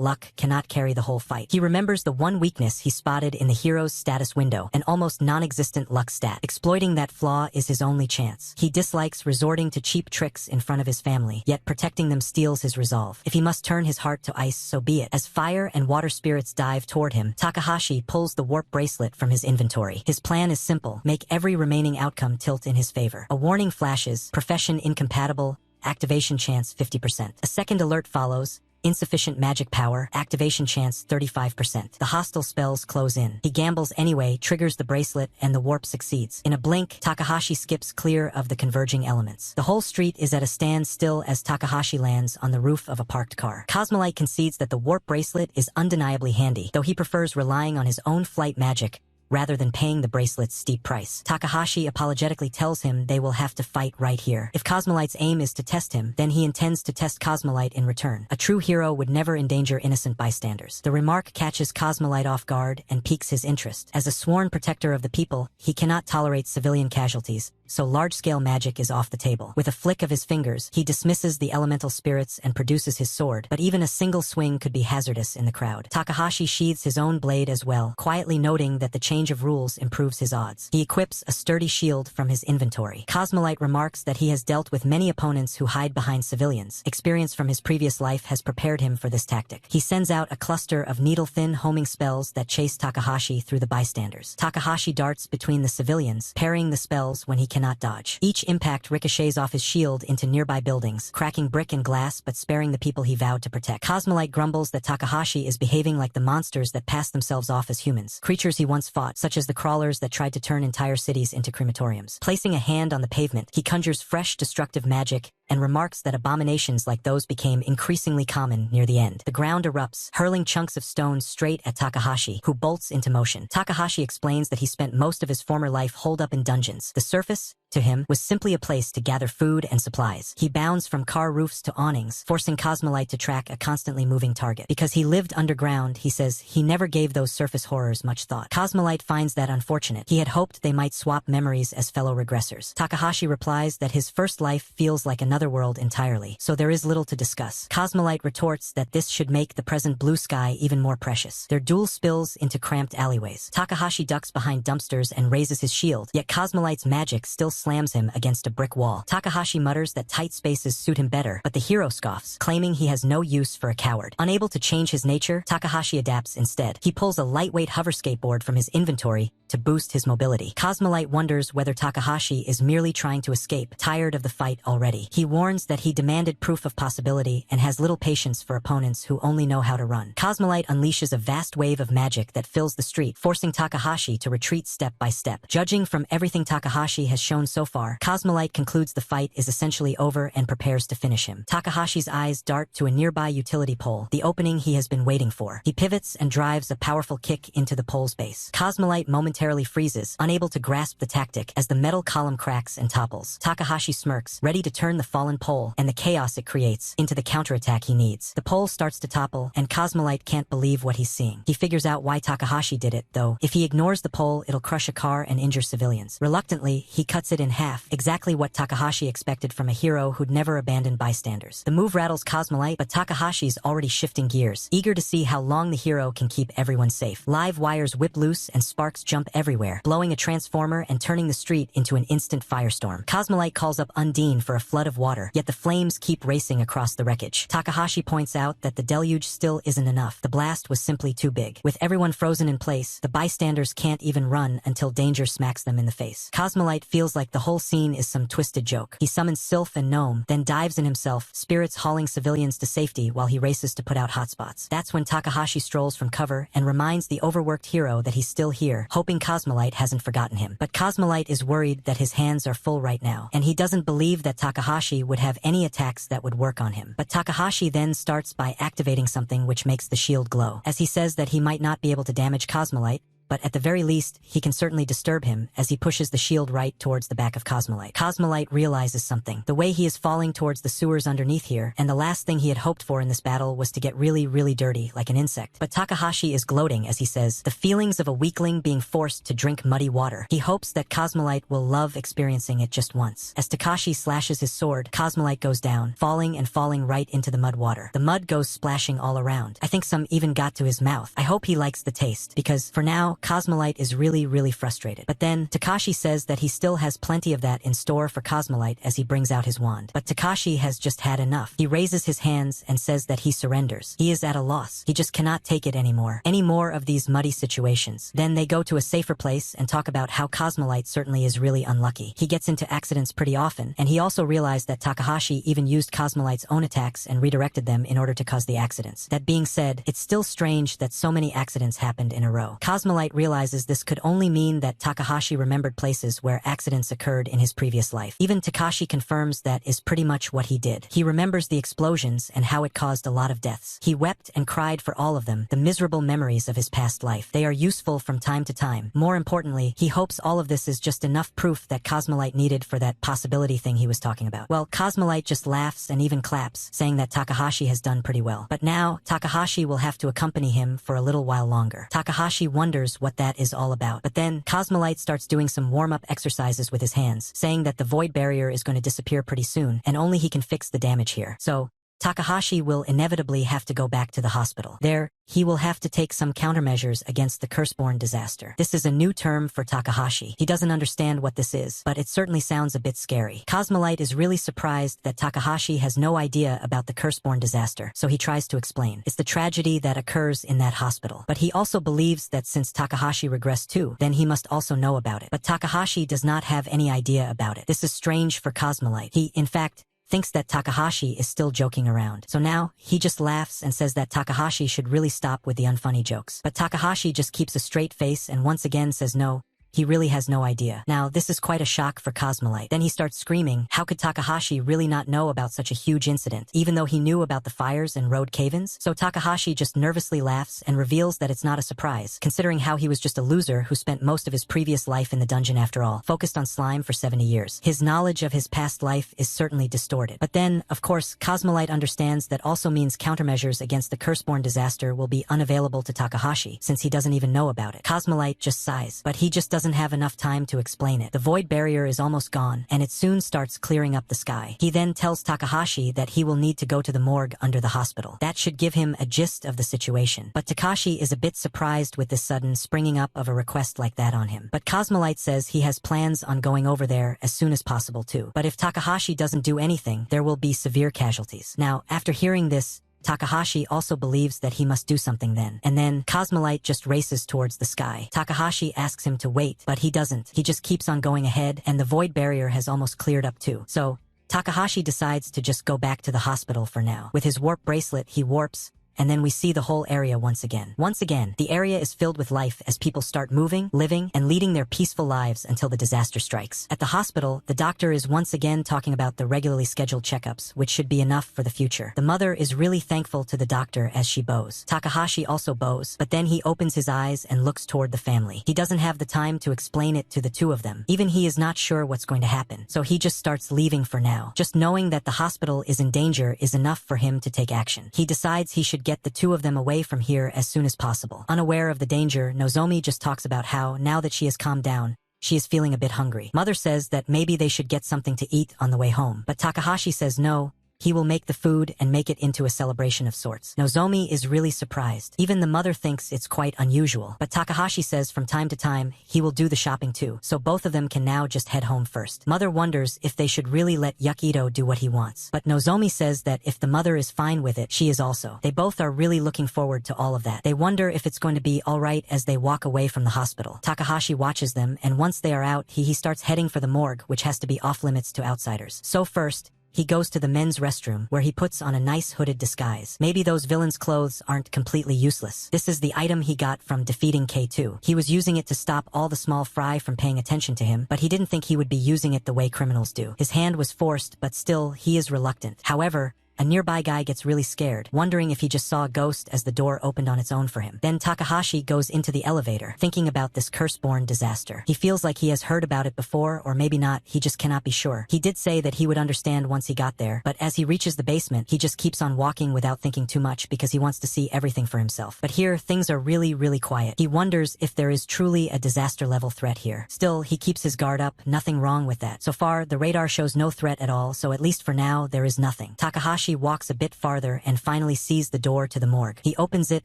luck cannot carry the whole fight. He remembers the one weakness he spotted in the hero's status window, an almost non-existent luck stat. Exploiting that flaw is his only chance. He dislikes resorting to cheap tricks in front of his family, yet protecting them steels his resolve. If he must turn his heart to ice, so be it. As fire and water spirits dive toward him, Takahashi pulls the warp bracelet from his inventory. His plan is simple: make every remaining outcome tilt in his favor. A warning flashes: profession incompatible, activation chance 50%. A second alert follows: insufficient magic power, activation chance 35%. The hostile spells close in. He gambles anyway, triggers the bracelet, and the warp succeeds. In a blink, Takahashi skips clear of the converging elements. The whole street is at a standstill as Takahashi lands on the roof of a parked car. Cosmolite concedes that the warp bracelet is undeniably handy, though he prefers relying on his own flight magic rather than paying the bracelet's steep price. Takahashi apologetically tells him they will have to fight right here. If Cosmolite's aim is to test him, then he intends to test Cosmolite in return. A true hero would never endanger innocent bystanders. The remark catches Cosmolite off guard and piques his interest. As a sworn protector of the people, he cannot tolerate civilian casualties, so large-scale magic is off the table. With a flick of his fingers, he dismisses the elemental spirits and produces his sword, but even a single swing could be hazardous in the crowd. Takahashi sheathes his own blade as well, quietly noting that the change of rules improves his odds. He equips a sturdy shield from his inventory. Cosmolite remarks that he has dealt with many opponents who hide behind civilians. Experience from his previous life has prepared him for this tactic. He sends out a cluster of needle-thin homing spells that chase Takahashi through the bystanders. Takahashi darts between the civilians, parrying the spells when he cannot dodge. Each impact ricochets off his shield into nearby buildings, cracking brick and glass but sparing the people he vowed to protect. Cosmolite grumbles that Takahashi is behaving like the monsters that pass themselves off as humans, creatures he once fought, such as the crawlers that tried to turn entire cities into crematoriums. Placing a hand on the pavement, he conjures fresh destructive magic and remarks that abominations like those became increasingly common near the end. The ground erupts, hurling chunks of stone straight at Takahashi, who bolts into motion. Takahashi explains that he spent most of his former life holed up in dungeons. The surface, to him, was simply a place to gather food and supplies. He bounds from car roofs to awnings, forcing Cosmolite to track a constantly moving target. Because he lived underground, he says he never gave those surface horrors much thought. Cosmolite finds that unfortunate. He had hoped they might swap memories as fellow regressors. Takahashi replies that his first life feels like another world entirely, so there is little to discuss. Cosmolite retorts that this should make the present blue sky even more precious. Their duel spills into cramped alleyways. Takahashi ducks behind dumpsters and raises his shield, yet Cosmolite's magic still slams him against a brick wall. Takahashi mutters that tight spaces suit him better, but the hero scoffs, claiming he has no use for a coward. Unable to change his nature, Takahashi adapts instead. He pulls a lightweight hover skateboard from his inventory to boost his mobility. Cosmolite wonders whether Takahashi is merely trying to escape, tired of the fight already. He warns that he demanded proof of possibility and has little patience for opponents who only know how to run. Cosmolite unleashes a vast wave of magic that fills the street, forcing Takahashi to retreat step by step. Judging from everything Takahashi has shown so far, Cosmolite concludes the fight is essentially over and prepares to finish him. Takahashi's eyes dart to a nearby utility pole, the opening he has been waiting for. He pivots and drives a powerful kick into the pole's base. Cosmolite momentarily freezes, unable to grasp the tactic as the metal column cracks and topples. Takahashi smirks, ready to turn the fallen pole and the chaos it creates into the counterattack he needs. The pole starts to topple, and Cosmolite can't believe what he's seeing. He figures out why Takahashi did it, though. If he ignores the pole, it'll crush a car and injure civilians. Reluctantly, he cuts it in half, exactly what Takahashi expected from a hero who'd never abandoned bystanders. The move rattles Cosmolite, but Takahashi's already shifting gears, eager to see how long the hero can keep everyone safe. Live wires whip loose and sparks jump everywhere, blowing a transformer and turning the street into an instant firestorm. Cosmolite calls up Undine for a flood of water, yet the flames keep racing across the wreckage. Takahashi points out that the deluge still isn't enough. The blast was simply too big. With everyone frozen in place, the bystanders can't even run until danger smacks them in the face. Cosmolite feels like the whole scene is some twisted joke. He summons Sylph and Gnome, then dives in himself, spirits hauling civilians to safety while he races to put out hotspots. That's when Takahashi strolls from cover and reminds the overworked hero that he's still here, hoping Cosmolite hasn't forgotten him. But Cosmolite is worried that his hands are full right now, and he doesn't believe that Takahashi Takahashi would have any attacks that would work on him. But Takahashi then starts by activating something which makes the shield glow, as he says that he might not be able to damage Cosmolite, but at the very least, he can certainly disturb him as he pushes the shield right towards the back of Cosmolite. Cosmolite realizes something. The way he is falling towards the sewers underneath here, and the last thing he had hoped for in this battle was to get really, really dirty, like an insect. But Takahashi is gloating as he says, the feelings of a weakling being forced to drink muddy water. He hopes that Cosmolite will love experiencing it just once. As Takashi slashes his sword, Cosmolite goes down, falling and falling right into the mud water. The mud goes splashing all around. I think some even got to his mouth. I hope he likes the taste, because for now, Cosmolite is really, really frustrated. But then, Takashi says that he still has plenty of that in store for Cosmolite as he brings out his wand. But Takashi has just had enough. He raises his hands and says that he surrenders. He is at a loss. He just cannot take it anymore. Any more of these muddy situations. Then they go to a safer place and talk about how Cosmolite certainly is really unlucky. He gets into accidents pretty often, and he also realized that Takahashi even used Cosmolite's own attacks and redirected them in order to cause the accidents. That being said, it's still strange that so many accidents happened in a row. Cosmolite realizes this could only mean that Takahashi remembered places where accidents occurred in his previous life. Even Takashi confirms that is pretty much what he did. He remembers the explosions and how it caused a lot of deaths. He wept and cried for all of them, the miserable memories of his past life. They are useful from time to time. More importantly, he hopes all of this is just enough proof that Cosmolite needed for that possibility thing he was talking about. Well, Cosmolite just laughs and even claps, saying that Takahashi has done pretty well. But now, Takahashi will have to accompany him for a little while longer. Takahashi wonders what that is all about. But then, Cosmolite starts doing some warm-up exercises with his hands, saying that the void barrier is going to disappear pretty soon, and only he can fix the damage here. So, Takahashi will inevitably have to go back to the hospital. There, he will have to take some countermeasures against the curseborn disaster. This is a new term for Takahashi. He doesn't understand what this is, but it certainly sounds a bit scary. Cosmolite is really surprised that Takahashi has no idea about the curseborn disaster, so he tries to explain. It's the tragedy that occurs in that hospital. But he also believes that since Takahashi regressed too, then he must also know about it. But Takahashi does not have any idea about it. This is strange for Cosmolite. He, in fact, thinks that Takahashi is still joking around. So now, he just laughs and says that Takahashi should really stop with the unfunny jokes. But Takahashi just keeps a straight face and once again says no. He really has no idea. Now, this is quite a shock for Cosmolite. Then he starts screaming, how could Takahashi really not know about such a huge incident, even though he knew about the fires and road cave-ins? So Takahashi just nervously laughs and reveals that it's not a surprise, considering how he was just a loser who spent most of his previous life in the dungeon after all, focused on slime for 70 years. His knowledge of his past life is certainly distorted. But then, of course, Cosmolite understands that also means countermeasures against the curseborn disaster will be unavailable to Takahashi, since he doesn't even know about it. Cosmolite just sighs, but he just doesn't have enough time to explain it. The void barrier is almost gone, and it soon starts clearing up the sky. He then tells Takahashi that he will need to go to the morgue under the hospital. That should give him a gist of the situation. But Takashi is a bit surprised with this sudden springing up of a request like that on him. But Cosmolite says he has plans on going over there as soon as possible too. But if Takahashi doesn't do anything, there will be severe casualties. Now, after hearing this, Takahashi also believes that he must do something then. And then, Cosmolite just races towards the sky. Takahashi asks him to wait, but he doesn't. He just keeps on going ahead, and the void barrier has almost cleared up too. So, Takahashi decides to just go back to the hospital for now. With his warp bracelet, he warps, and then we see the whole area once again. Once again, the area is filled with life as people start moving, living, and leading their peaceful lives until the disaster strikes. At the hospital, the doctor is once again talking about the regularly scheduled checkups, which should be enough for the future. The mother is really thankful to the doctor as she bows. Takahashi also bows, but then he opens his eyes and looks toward the family. He doesn't have the time to explain it to the two of them. Even he is not sure what's going to happen, so he just starts leaving for now. Just knowing that the hospital is in danger is enough for him to take action. He decides he should get the two of them away from here as soon as possible. Unaware of the danger, Nozomi just talks about how, now that she has calmed down, she is feeling a bit hungry. Mother says that maybe they should get something to eat on the way home. But Takahashi says no. He will make the food and make it into a celebration of sorts. Nozomi is really surprised. Even the mother thinks it's quite unusual. But Takahashi says from time to time, he will do the shopping too, so both of them can now just head home first. Mother wonders if they should really let Yukito do what he wants. But Nozomi says that if the mother is fine with it, she is also. They both are really looking forward to all of that. They wonder if it's going to be alright as they walk away from the hospital. Takahashi watches them, and once they are out, he starts heading for the morgue, which has to be off limits to outsiders. So first, He goes to the men's restroom, where he puts on a nice hooded disguise. Maybe those villains' clothes aren't completely useless. This is the item he got from defeating K2. He was using it to stop all the small fry from paying attention to him, but he didn't think he would be using it the way criminals do. His hand was forced, but still, he is reluctant. However, a nearby guy gets really scared, wondering if he just saw a ghost as the door opened on its own for him. Then Takahashi goes into the elevator, thinking about this curse-born disaster. He feels like he has heard about it before, or maybe not, he just cannot be sure. He did say that he would understand once he got there, but as he reaches the basement, he just keeps on walking without thinking too much because he wants to see everything for himself. But here, things are really quiet. He wonders if there is truly a disaster-level threat here. Still, he keeps his guard up, nothing wrong with that. So far, the radar shows no threat at all, so at least for now, there is nothing. Takahashi walks a bit farther and finally sees the door to the morgue. He opens it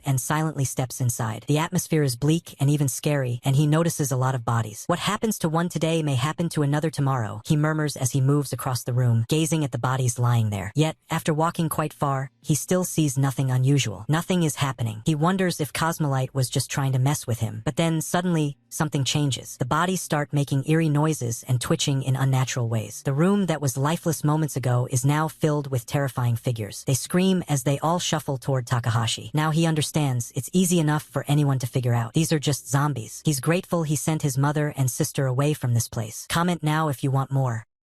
and silently steps inside. The atmosphere is bleak and even scary, and he notices a lot of bodies. What happens to one today may happen to another tomorrow, he murmurs as he moves across the room, gazing at the bodies lying there. Yet, after walking quite far, he still sees nothing unusual. Nothing is happening. He wonders if Cosmolite was just trying to mess with him. But then, suddenly, something changes. The bodies start making eerie noises and twitching in unnatural ways. The room that was lifeless moments ago is now filled with terrifying figures. They scream as they all shuffle toward Takahashi. Now he understands it's easy enough for anyone to figure out. These are just zombies. He's grateful he sent his mother and sister away from this place. Comment now if you want more.